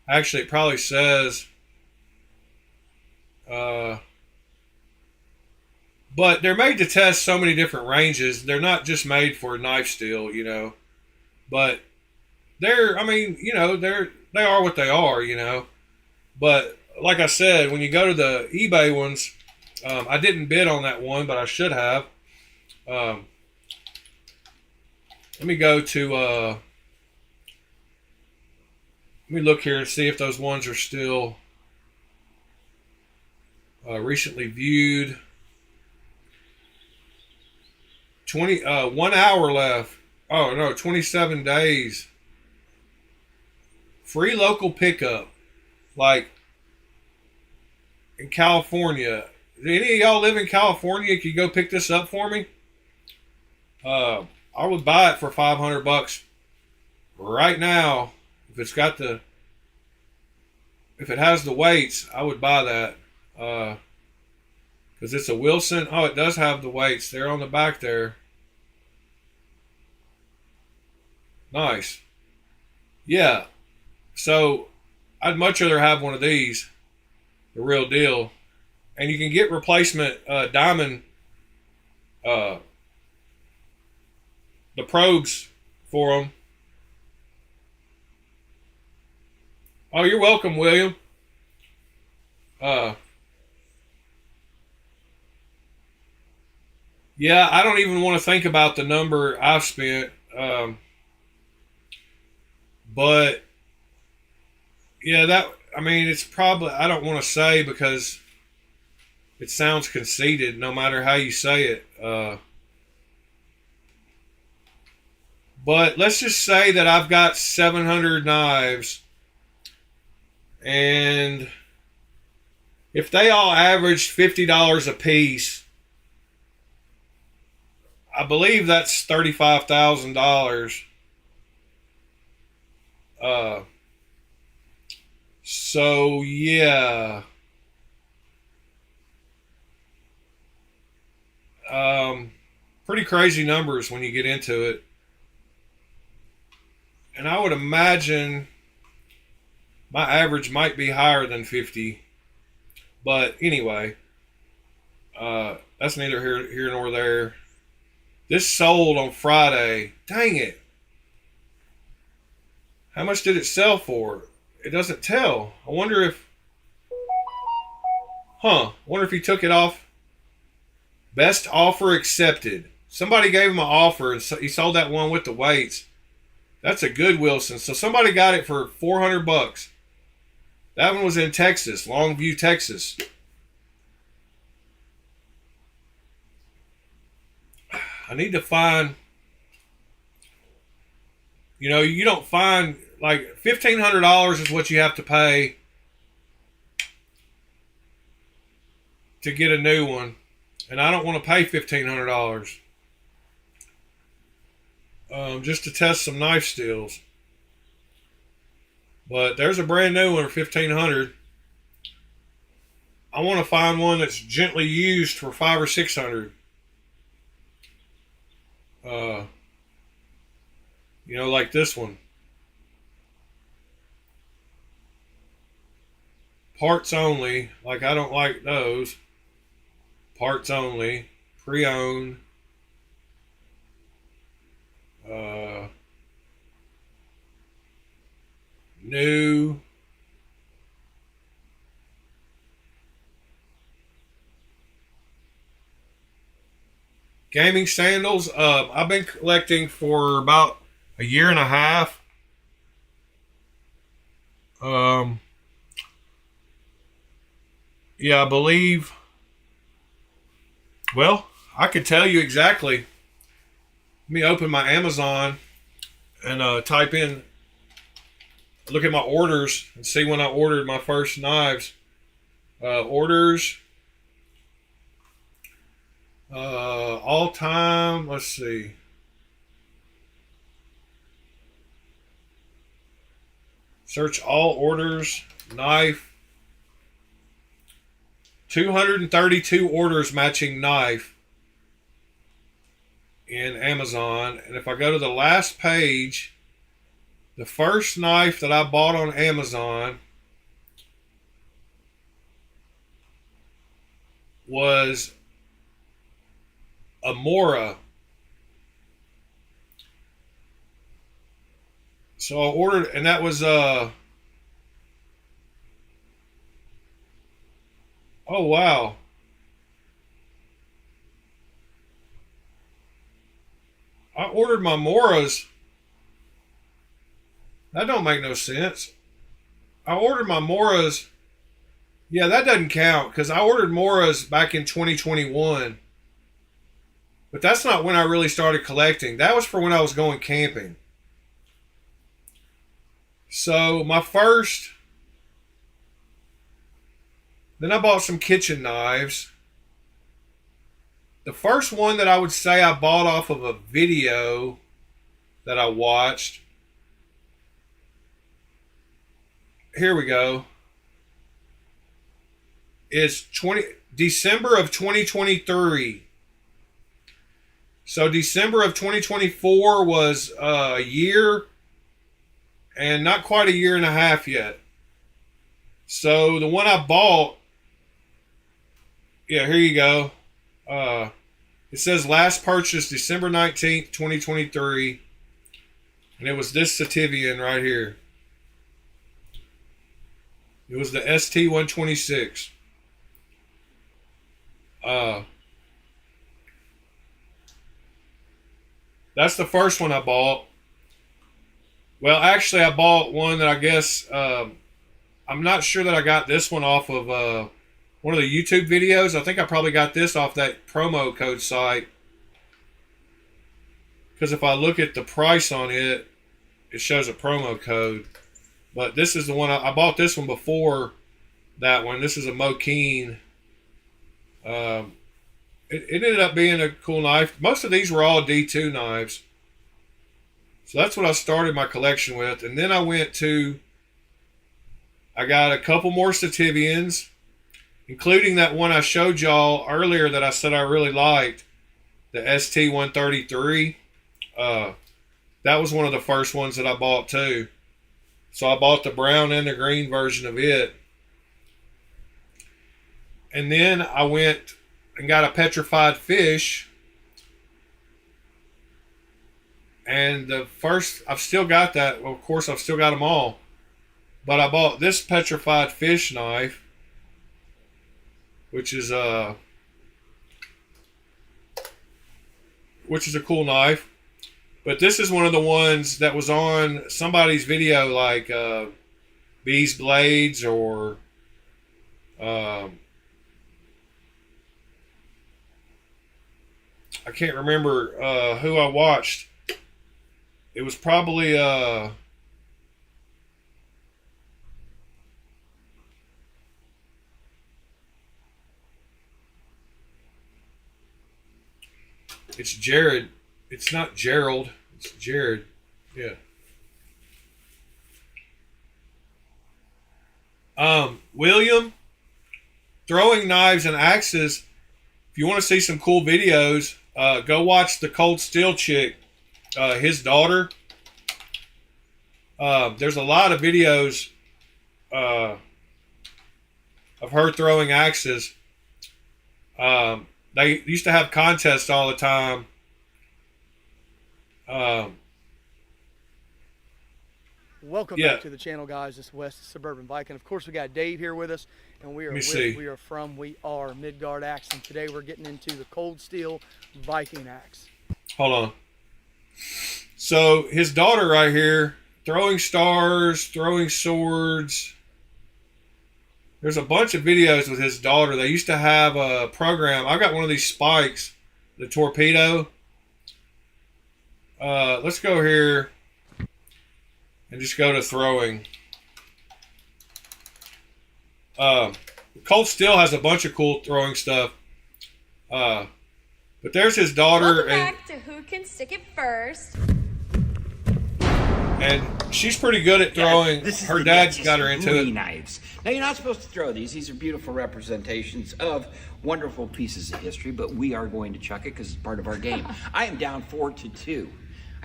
Actually, it probably says. But they're made to test so many different ranges. They're not just made for knife steel, But they are what they are. But like I said, when you go to the eBay ones, I didn't bid on that one, but I should have. Let me go to. Let me look here and see if those ones are still recently viewed. 1 hour left. Oh no, 27 days. Free local pickup, like in California. Do any of y'all live in California? Can you go pick this up for me? I would buy it for $500 right now. If it has the weights, I would buy that. Because it's a Wilson. Oh, it does have the weights. They're on the back there. Nice. Yeah. So I'd much rather have one of these, the real deal. And you can get replacement diamond, the probes for them. Oh, you're welcome, William. Yeah, I don't even want to think about the number I've spent. But yeah, it's probably, I don't want to say because it sounds conceited no matter how you say it. But let's just say that I've got 700 knives, and if they all averaged $50 a piece, I believe that's $35,000. So yeah. Pretty crazy numbers when you get into it. And I would imagine my average might be higher than 50. But anyway, that's neither here nor there. This sold on Friday. Dang it. How much did it sell for? It doesn't tell. I wonder if he took it off. Best offer accepted. Somebody gave him an offer, and so he sold that one with the weights. That's a good Wilson. So somebody got it for $400. That one was in Texas, Longview, Texas. I need to find. You don't find, like, $1,500 is what you have to pay to get a new one. And I don't want to pay $1,500 just to test some knife steels. But there's a brand new one for $1,500. I want to find one that's gently used for $500 or $600. Like this one. Parts only. Like, I don't like those. Parts only. Pre-owned. New. gaming sandals. I've been collecting for about a year and a half. Yeah, I believe. Well, I could tell you exactly. Let me open my Amazon and type in, look at my orders and see when I ordered my first knives. Orders. All time. Let's see. Search all orders. Knife. 232 orders matching knife in Amazon. And if I go to the last page, the first knife that I bought on Amazon was a Mora. So I ordered, and that was oh wow. I ordered my Moras. That don't make no sense. I ordered my Moras. Yeah, that doesn't count because I ordered Moras back in 2021. But that's not when I really started collecting. That was for when I was going camping. So my first, then I bought some kitchen knives. The first one that I would say I bought off of a video that I watched. Here we go. Is December of 2023. So December of 2024 was a year and not quite a year and a half yet. So the one I bought, yeah, here you go. It says last purchase December 19th, 2023. And it was this Sativian right here. It was the ST-126. That's the first one I bought. Well, actually, I bought one that I guess, I'm not sure that I got this one off of one of the YouTube videos. I think I probably got this off that promo code site. Because if I look at the price on it, it shows a promo code. But this is the one, I bought this one before that one. This is a Mokeen. It ended up being a cool knife. Most of these were all D2 knives. So that's what I started my collection with. And then I got a couple more Sativians, including that one I showed y'all earlier that I said I really liked, the ST-133. That was one of the first ones that I bought too. So I bought the brown and the green version of it. And then I went and got a petrified fish. And the first, I've still got that. Well, of course, I've still got them all. But I bought this petrified fish knife, which is a cool knife. But this is one of the ones that was on somebody's video, like Bees Blades or I can't remember who I watched. It was probably it's Jared. It's not Gerald. It's Jared. Yeah. William, throwing knives and axes. If you want to see some cool videos, go watch the Cold Steel chick, his daughter. There's a lot of videos of her throwing axes. They used to have contests all the time. Welcome Yeah. back to the channel, guys. This is West Suburban Viking. Of course, we got Dave here with us, and we are from Midgard Axe, and today we're getting into the cold steel Viking axe. Hold on. So his daughter right here, throwing stars, throwing swords. There's a bunch of videos with his daughter. They used to have a program. I got one of these spikes, the torpedo. Let's go here and just go to throwing. Cold Steel has a bunch of cool throwing stuff. But there's his daughter. Welcome back to Who Can Stick It First. And she's pretty good at throwing. Her dad's got her into it. Knives. Now, you're not supposed to throw these. These are beautiful representations of wonderful pieces of history, but we are going to chuck it because it's part of our game. I am down 4-2.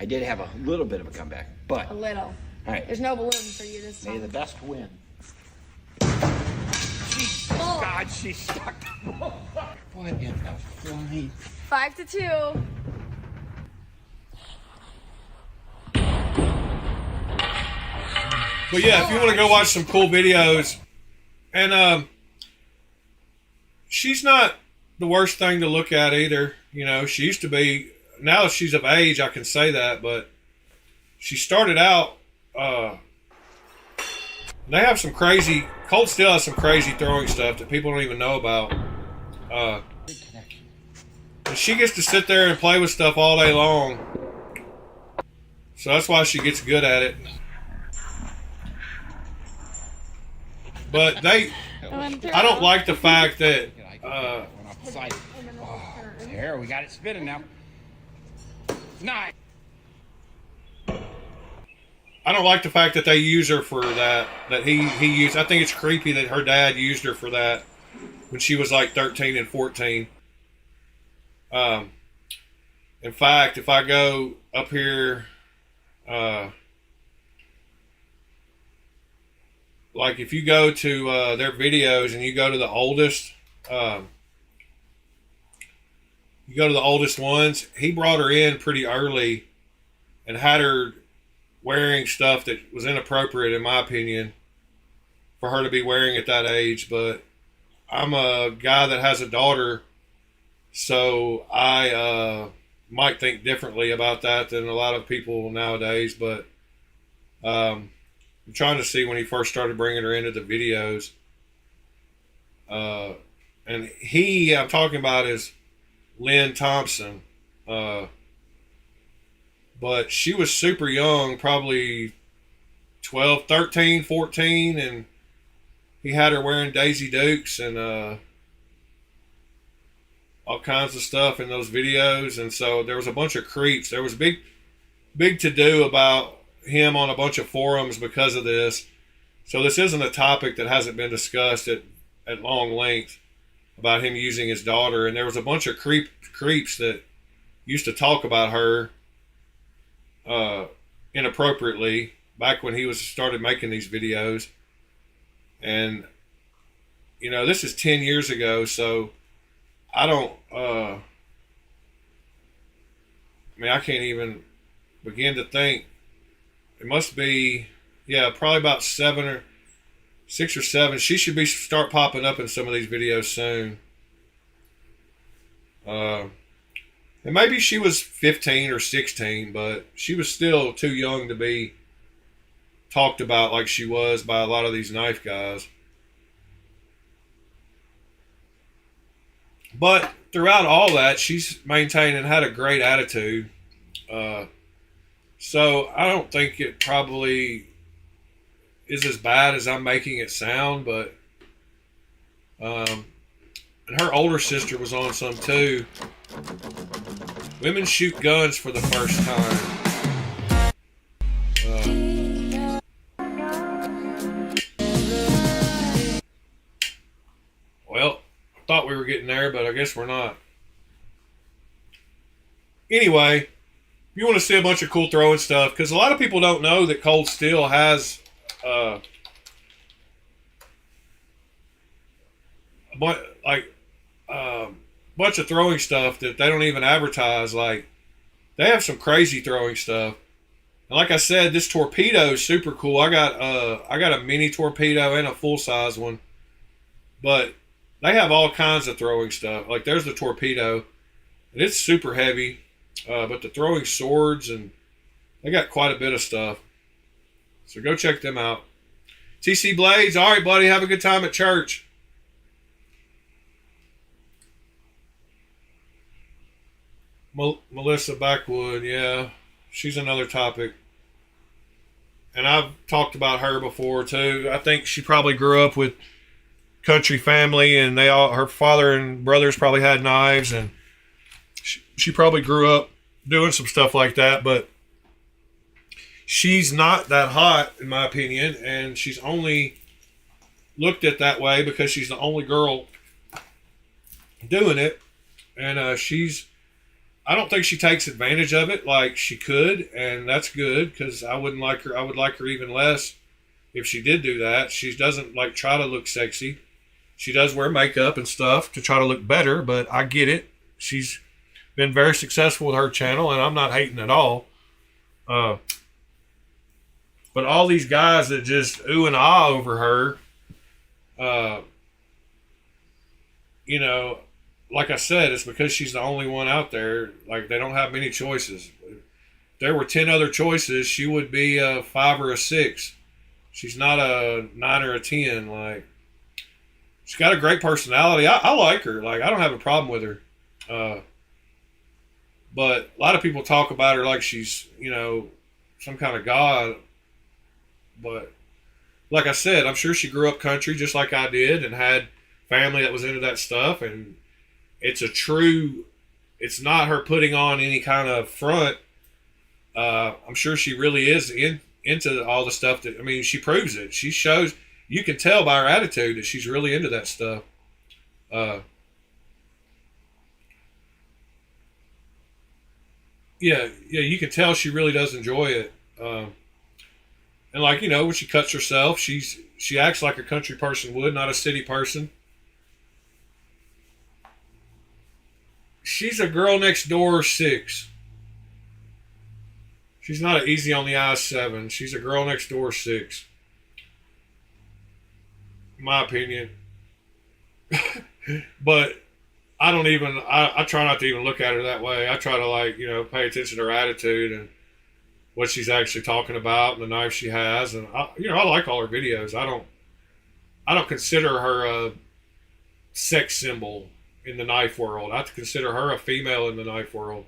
I did have a little bit of a comeback, but... A little. All right. Thereh no balloon for you this time. May the best win. God, she stuck. What in the flying? 5-2. But yeah, if you want to go watch some cool videos, and she's not the worst thing to look at either. You know, she used to be. Now she's of age, I can say that, but she started out. They have some crazy. Cold Steel has some crazy throwing stuff that people don't even know about. And she gets to sit there and play with stuff all day long, so that's why she gets good at it. But I don't like the fact that, There, we got it spinning now. Nice. I don't like the fact that they use her for that he used. I think it's creepy that her dad used her for that when she was like 13 and 14. In fact, if I go up here, like if you go to their videos and you go to the oldest, ones, he brought her in pretty early and had her wearing stuff that was inappropriate, in my opinion, for her to be wearing at that age. But I'm a guy that has a daughter, so I might think differently about that than a lot of people nowadays. But I'm trying to see when he first started bringing her into the videos. And I'm talking about is Lynn Thompson. But she was super young, probably 12, 13, 14, and he had her wearing Daisy Dukes and all kinds of stuff in those videos. And so there was a bunch of creeps. There was big to-do about him on a bunch of forums because of this. So this isn't a topic that hasn't been discussed at long length about him using his daughter. And there was a bunch of creeps that used to talk about her inappropriately back when he started making these videos. And you know, this is 10 years ago, so I don't I can't even begin to think. It must be probably about 6 or 7. She should start popping up in some of these videos soon. And maybe she was 15 or 16, but she was still too young to be talked about like she was by a lot of these knife guys. But throughout all that, she's maintained and had a great attitude. So I don't think it probably is as bad as I'm making it sound, but and her older sister was on some too. Women shoot guns for the first time. Well, I thought we were getting there, but I guess we're not. Anyway, if you want to see a bunch of cool throwing stuff, because a lot of people don't know that Cold Steel has a bunch of throwing stuff that they don't even advertise. Like, they have some crazy throwing stuff. And like I said, this torpedo is super cool. I got a mini torpedo and a full size one, but they have all kinds of throwing stuff. Like there's the torpedo, and it's super heavy, but the throwing swords, and they got quite a bit of stuff. So go check them out. TC Blades, all right, buddy, have a good time at church. Melissa Backwood, yeah, she's another topic. And I've talked about her before too. I think she probably grew up with country family, and her father and brothers probably had knives, and she probably grew up doing some stuff like that, but she's not that hot in my opinion, and she's only looked at that way because she's the only girl doing it, and I don't think she takes advantage of it like she could, and that's good because I would like her even less if she did do that. She doesn't like try to look sexy. She does wear makeup and stuff to try to look better, but I get it. She's been very successful with her channel, and I'm not hating at all. But all these guys that just ooh and ah over her, you know, like I said, it's because she's the only one out there. Like, they don't have many choices. If there were 10 other choices, she would be a 5 or a 6. She's not a 9 or a 10. Like, she's got a great personality. I like her. Like, I don't have a problem with her. But a lot of people talk about her like she's, you know, some kind of god. But like I said, I'm sure she grew up country just like I did and had family that was into that stuff. And it's not her putting on any kind of front. I'm sure she really is into all the stuff that, I mean, she proves it. She shows, you can tell by her attitude that she's really into that stuff. Yeah, you can tell she really does enjoy it. And like, you know, when she cuts herself, she acts like a country person would, not a city person. She's a girl next door 6. She's not an easy on the eyes 7. She's a girl next door 6. In my opinion. But I try not to even look at her that way. I try to, like, you know, pay attention to her attitude and what she's actually talking about and the knife she has. And I like all her videos. I don't consider her a sex symbol in the knife world. I consider her a female in the knife world.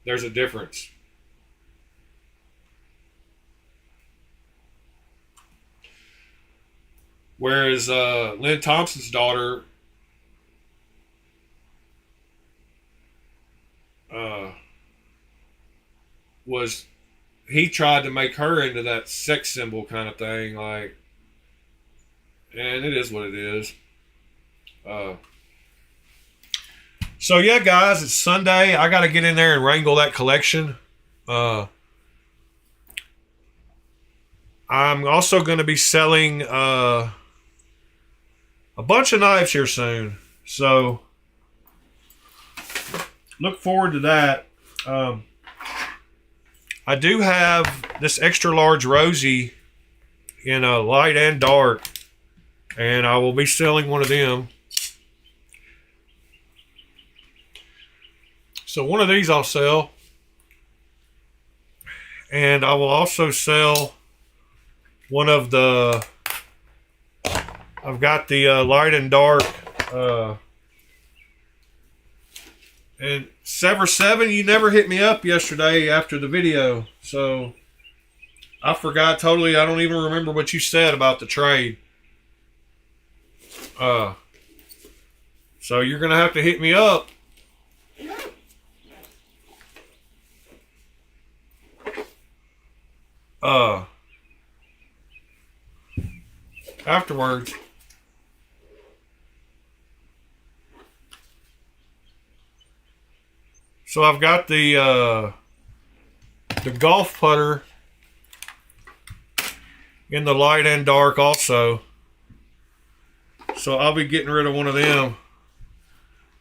There's a difference. Whereas Lynn Thompson's daughter he tried to make her into that sex symbol kind of thing, like, and it is what it is. So yeah, guys, it's Sunday. I got to get in there and wrangle that collection. I'm also going to be selling a bunch of knives here soon, so look forward to that. I do have this extra large Rosie in a light and dark, and I will be selling one of them. So one of these I'll sell, and I will also sell one of the, I've got the light and dark, and Sever 7, you never hit me up yesterday after the video, so I forgot totally. I don't even remember what you said about the trade. So you're going to have to hit me up. Afterwards. So I've got the golf putter in the light and dark also. So I'll be getting rid of one of them.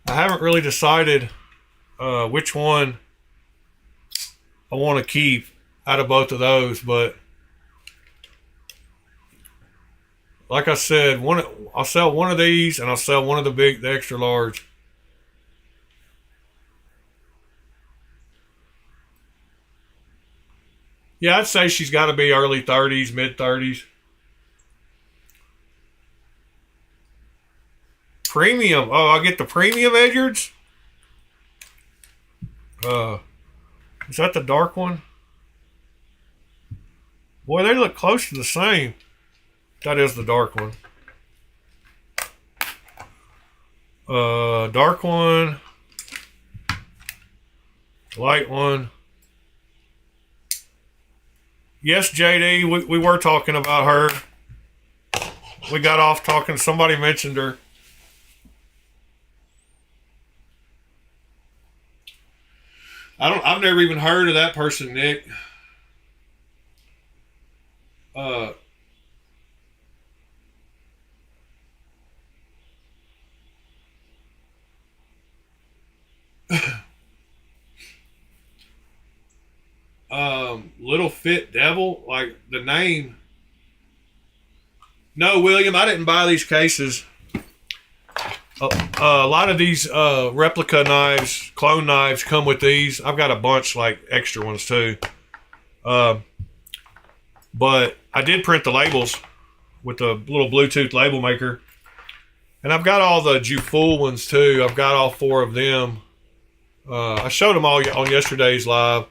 I haven't really decided which one I want to keep out of both of those, but like I said, I'll sell one of these and I'll sell one of the extra large. Yeah, I'd say she's got to be early 30s, mid 30s. Premium. Oh, I get the premium Edgards. Is that the dark one? Boy, they look close to the same. That is the dark one. Dark one. Light one. Yes, JD, we were talking about her. We got off talking. Somebody mentioned her. I've never even heard of that person, Nick. Little Fit Devil, like the name. No, William, I didn't buy these cases. A lot of these replica knives, clone knives, come with these. I've got a bunch like extra ones too. But I did print the labels with the little Bluetooth label maker. And I've got all the Jufull ones too. I've got all 4 of them. I showed them all on yesterday's live.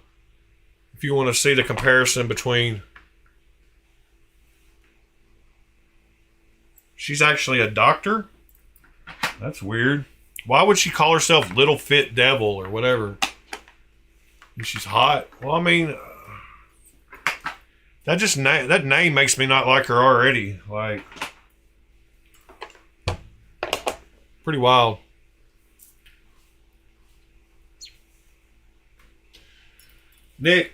If you want to see the comparison between. She's actually a doctor. That's weird. Why would she call herself Little Fit Devil or whatever? And she's hot. Well, I mean, that name makes me not like her already. Like, pretty wild. Nick,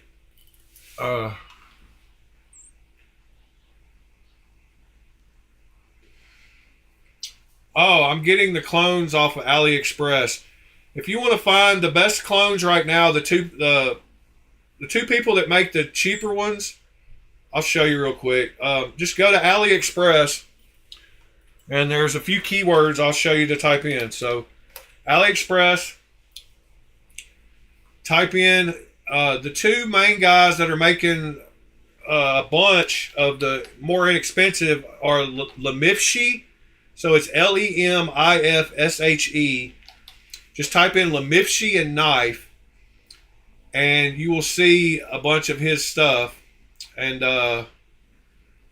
I'm getting the clones off of AliExpress. If you want to find the best clones right now, the two people that make the cheaper ones, I'll show you real quick. Just go to AliExpress, and there's a few keywords I'll show you to type in. So, AliExpress, type in the 2 main guys that are making a bunch of the more inexpensive are Lemifshe. So it's Lemifshe. Just type in Lemifshe and knife, and you will see a bunch of his stuff. And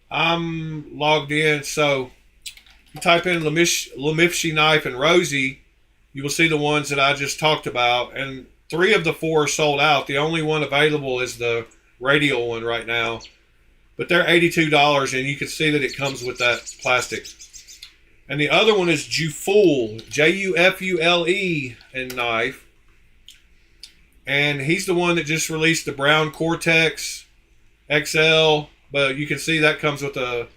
I'm logged in, so you type in Lemifshe knife and Rosie, you will see the ones that I just talked about. And 3 of the 4 are sold out. The only one available is the radial one right now. But they're $82, and you can see that it comes with that plastic. And the other one is Jufull, Jufule, and knife. And he's the one that just released the brown Cortex XL. But you can see that comes with a...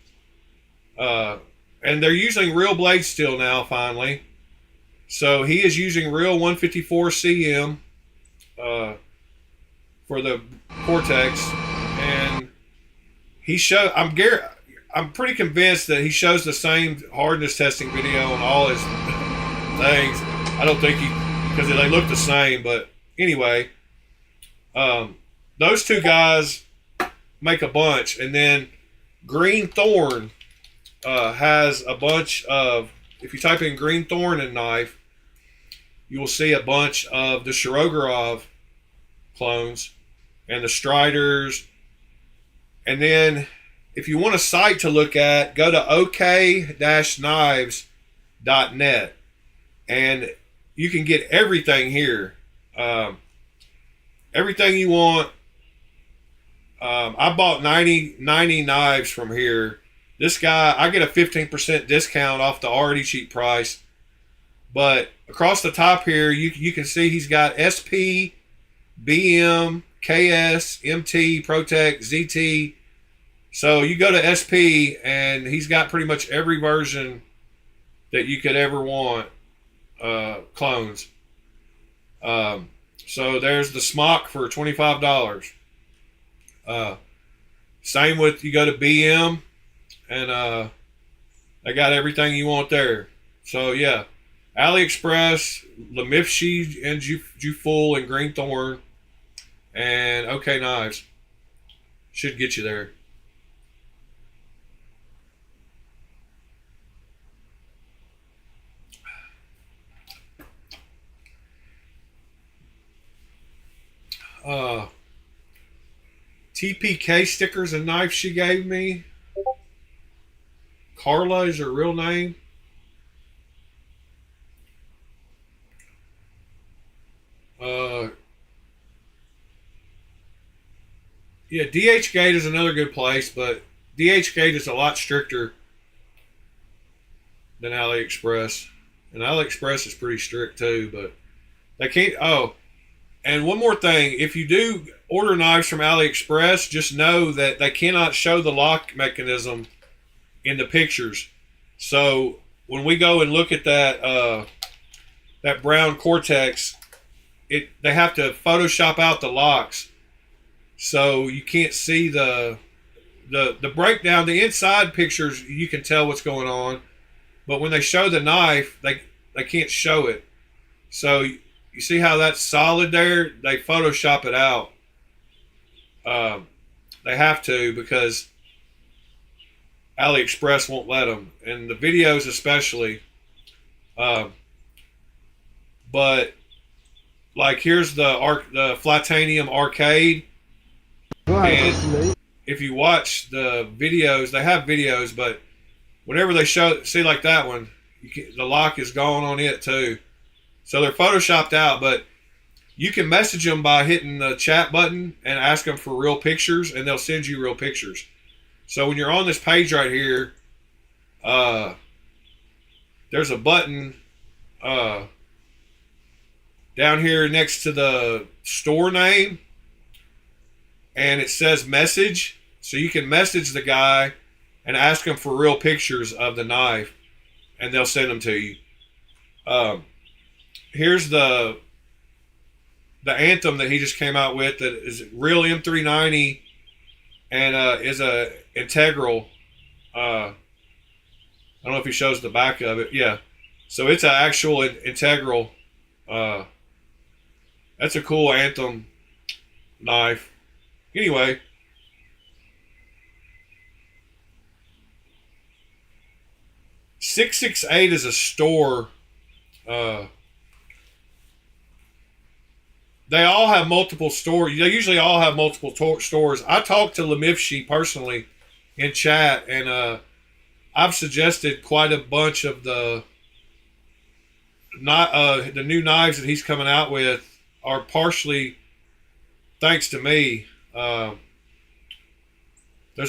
and they're using real blades still now, finally. So he is using real 154 CM for the Cortex. And he showed... I'm pretty convinced that he shows the same hardness testing video on all his things. I don't think because they look the same, but anyway, those 2 guys make a bunch, and then Green Thorn has a bunch of. If you type in Green Thorn and knife, you will see a bunch of the Shirogorov clones and the Striders, and then. If you want a site to look at, go to ok-knives.net, and you can get everything here. Everything you want. I bought 90 knives from here. This guy, I get a 15% discount off the already cheap price. But across the top here, you can see he's got SP, BM, KS, MT, Protect, ZT. So you go to SP, and he's got pretty much every version that you could ever want, clones. So there's the smock for $25. Same with, you go to BM, and they got everything you want there. So yeah, AliExpress, Lemifshi and Juful and Greenthorn, and OK Knives should get you there. TPK stickers and knife she gave me. Carla is her real name. Yeah, DH Gate is another good place, but DH Gate is a lot stricter than AliExpress. And AliExpress is pretty strict too, but they can't. Oh, and one more thing. If you do order knives from AliExpress, just know that they cannot show the lock mechanism in the pictures. So when we go and look at that that brown Cortex, they have to Photoshop out the locks, so you can't see the breakdown. The inside pictures, you can tell what's going on, but when they show the knife, they can't show it. So you see how that's solid there? They Photoshop it out. They have to, because AliExpress won't let them, and the videos especially. But like, here's the Flatanium Arcade, and if you watch the videos, they have videos, but whenever they see like that one, the lock is gone on it too. So they're Photoshopped out, but you can message them by hitting the chat button and ask them for real pictures, and they'll send you real pictures. So when you're on this page right here, there's a button down here next to the store name, and it says message. So you can message the guy and ask him for real pictures of the knife, and they'll send them to you. Here's the Anthem that he just came out with, that is real M390 and is a integral. I don't know if he shows the back of it. Yeah, so it's an actual integral. That's a cool Anthem knife. Anyway, .668 is a store. They all have multiple stores. They usually all have multiple stores. I talked to Lemifshi personally in chat, and I've suggested quite a bunch of the new knives that he's coming out with are partially thanks to me. There's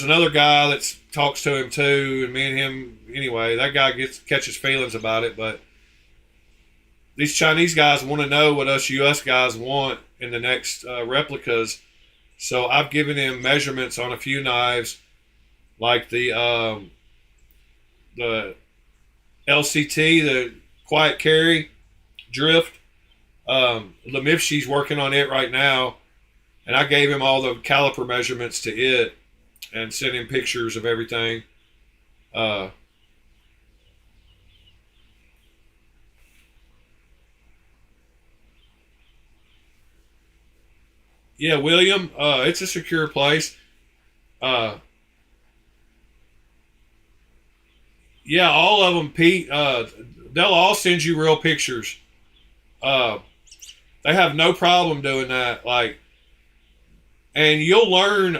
another guy that talks to him too, and me and him, anyway, that guy catches feelings about it, but these Chinese guys want to know what us U.S. guys want in the next replicas. So I've given him measurements on a few knives, like the LCT, the Quiet Carry Drift. Lemifshi's working on it right now, and I gave him all the caliper measurements to it and sent him pictures of everything. Yeah, William, it's a secure place. Yeah, all of them, Pete, they'll all send you real pictures. They have no problem doing that. Like, and you'll learn,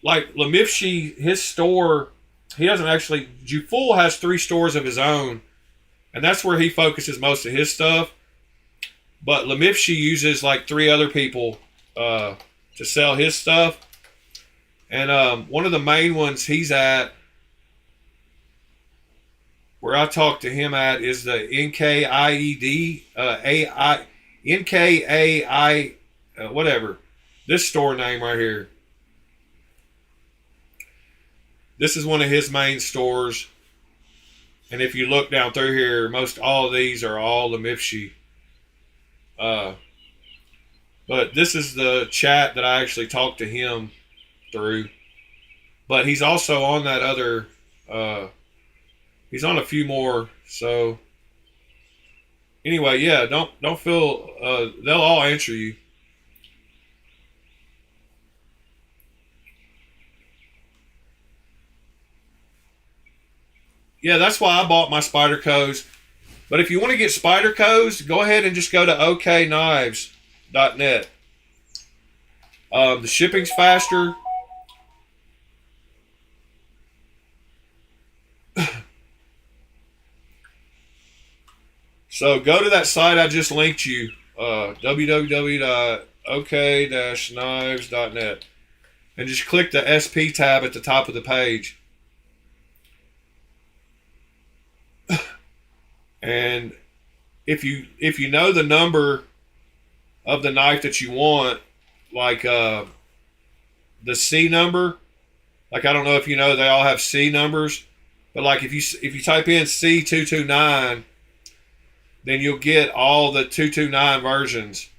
like Lemifshi, his store, he doesn't actually, Juful has 3 stores of his own, and that's where he focuses most of his stuff. But Lemifshi uses like 3 other people to sell his stuff. And one of the main ones he's at, where I talked to him at, is the NKIED, NKAI, whatever. This store name right here. This is one of his main stores. And if you look down through here, most all of these are all Lemifshi. But this is the chat that I actually talked to him through. But he's also on that other, he's on a few more. So anyway, yeah, don't feel, they'll all answer you. Yeah, that's why I bought my Spyderco's. But if you want to get Spyderco's, go ahead and just go to okknives.net. The shipping's faster. So go to that site I just linked you, www.ok-knives.net, and just click the SP tab at the top of the page. And if you know the number of the knife that you want, like the C number, like I don't know if you know they all have C numbers, but like if you type in C229, then you'll get all the 229 versions.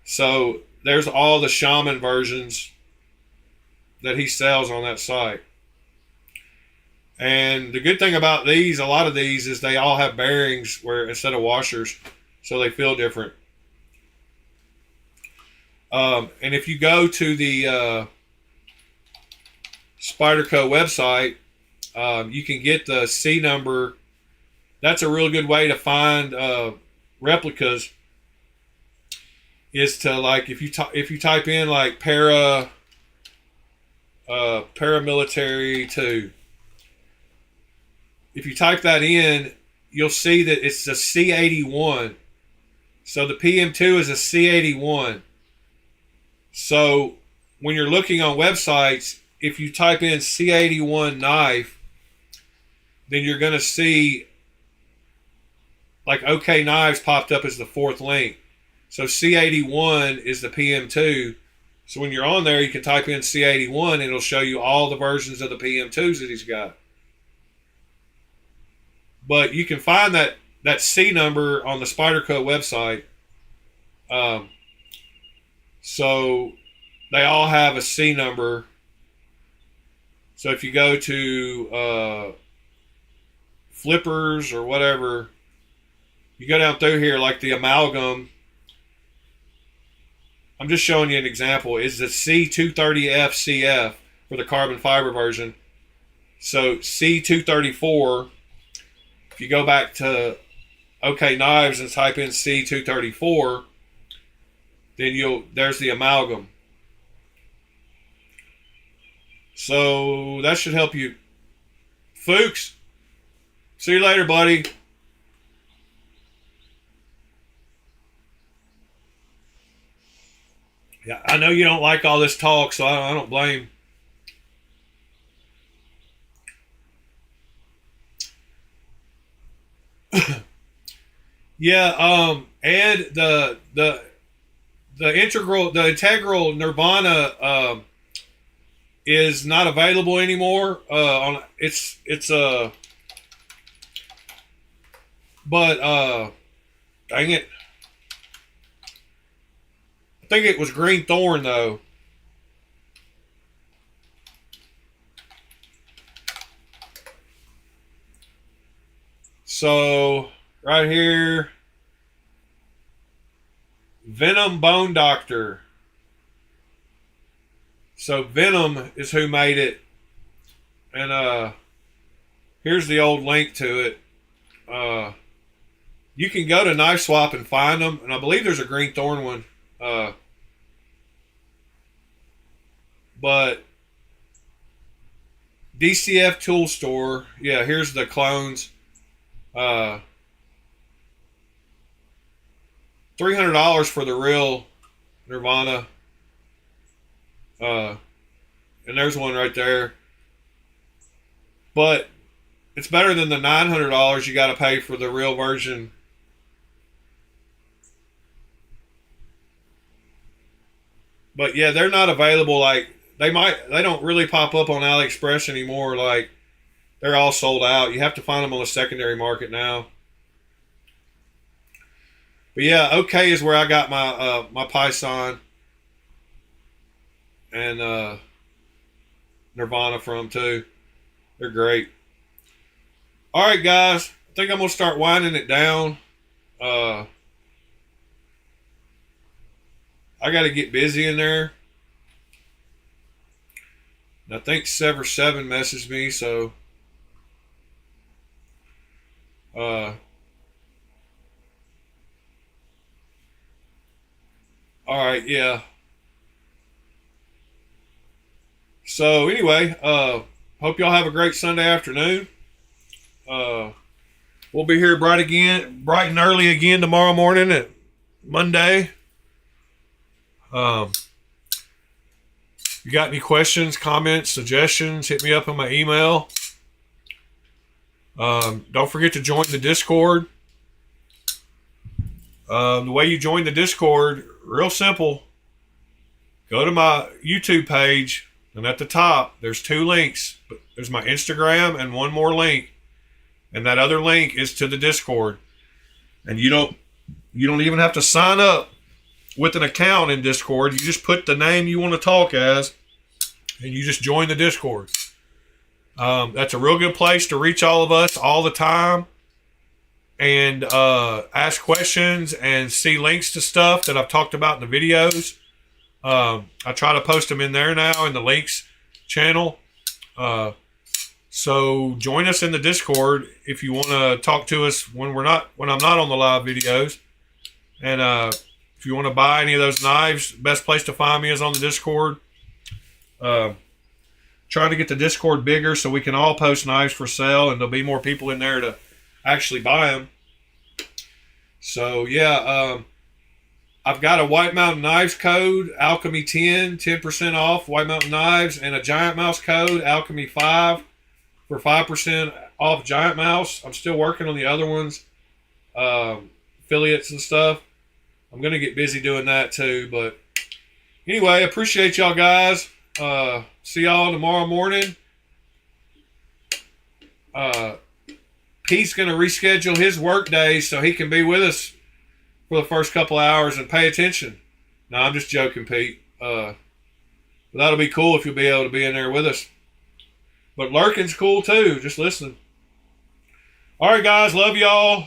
So there's all the Shaman versions that he sells on that site. And the good thing about these, a lot of these, is they all have bearings where instead of washers, so they feel different. And if you go to the Spyderco website, you can get the C number. That's a real good way to find replicas. Is to, like, if you type in like paramilitary 2. If you type that in, you'll see that it's a C81. So the PM2 is a C81. So when you're looking on websites, if you type in C81 knife, then you're going to see like OK Knives popped up as the 4th link. So C81 is the PM2. So when you're on there, you can type in C81 and it'll show you all the versions of the PM2s that he's got. But you can find that C number on the Spyderco website. So they all have a C number. So if you go to flippers or whatever, you go down through here, like the amalgam. I'm just showing you an example. Is the C230FCF for the carbon fiber version. So C234. If you go back to OK Knives and type in C234, then there's the amalgam. So that should help you. Fuchs, see you later, buddy. Yeah, I know you don't like all this talk, so I don't blame. Yeah, Ed, the integral Nirvana is not available anymore. But dang it, I think it was Green Thorn though. So right here, Venom Bone Doctor. So Venom is who made it, and here's the old link to it. You can go to Knife Swap and find them, and I believe there's a Green Thorn one. But DCF Tool Store, yeah, here's the clones. $300 for the real Nirvana. And there's one right there. But it's better than the $900 you got to pay for the real version. But yeah, they're not available. Like they don't really pop up on AliExpress anymore. Like they're all sold out. You have to find them on the secondary market now. But yeah, OK is where I got my my Python and Nirvana from too. They're great. All right, guys. I think I'm gonna start winding it down. I got to get busy in there. And I think Sever7 messaged me, so all right, yeah. So anyway, hope y'all have a great Sunday afternoon. We'll be here bright and early again tomorrow morning at Monday. You got any questions, comments, suggestions, hit me up on my email. Don't forget to join the Discord. The way you join the Discord, real simple. Go to my YouTube page, and at the top, there's 2 links. There's my Instagram and one more link. And that other link is to the Discord. And you don't even have to sign up with an account in Discord. You just put the name you want to talk as, and you just join the Discord. That's a real good place to reach all of us all the time and ask questions and see links to stuff that I've talked about in the videos. I try to post them in there now in the links channel. So join us in the Discord if you want to talk to us when I'm not on the live videos. And if you want to buy any of those knives, best place to find me is on the Discord. Trying to get the Discord bigger so we can all post knives for sale, and there'll be more people in there to actually buy them. So yeah, I've got a White Mountain Knives code, Alchemy 10% off White Mountain Knives, and a Giant Mouse code, Alchemy 5, for 5% off Giant Mouse. I'm still working on the other ones, affiliates and stuff. I'm going to get busy doing that too. But anyway, appreciate y'all guys. See y'all tomorrow morning. Pete's going to reschedule his work day so he can be with us for the first couple hours and pay attention. No, I'm just joking, Pete. But that'll be cool if you'll be able to be in there with us. But lurking's cool too, just listening. All right, guys, love y'all.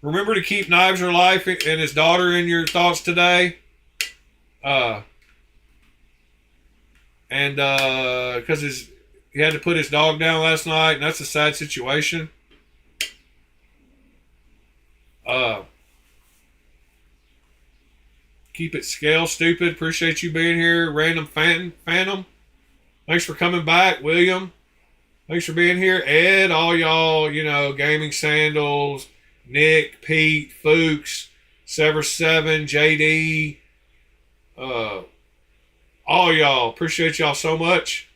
Remember to keep Knives Are Life and his daughter in your thoughts today. And because he had to put his dog down last night, and that's a sad situation. Keep it scale, stupid. Appreciate you being here. Random Phantom. Thanks for coming back, William. Thanks for being here. Ed, all y'all, Gaming Sandals, Nick, Pete, Fuchs, Sever7, JD, all y'all. Appreciate y'all so much.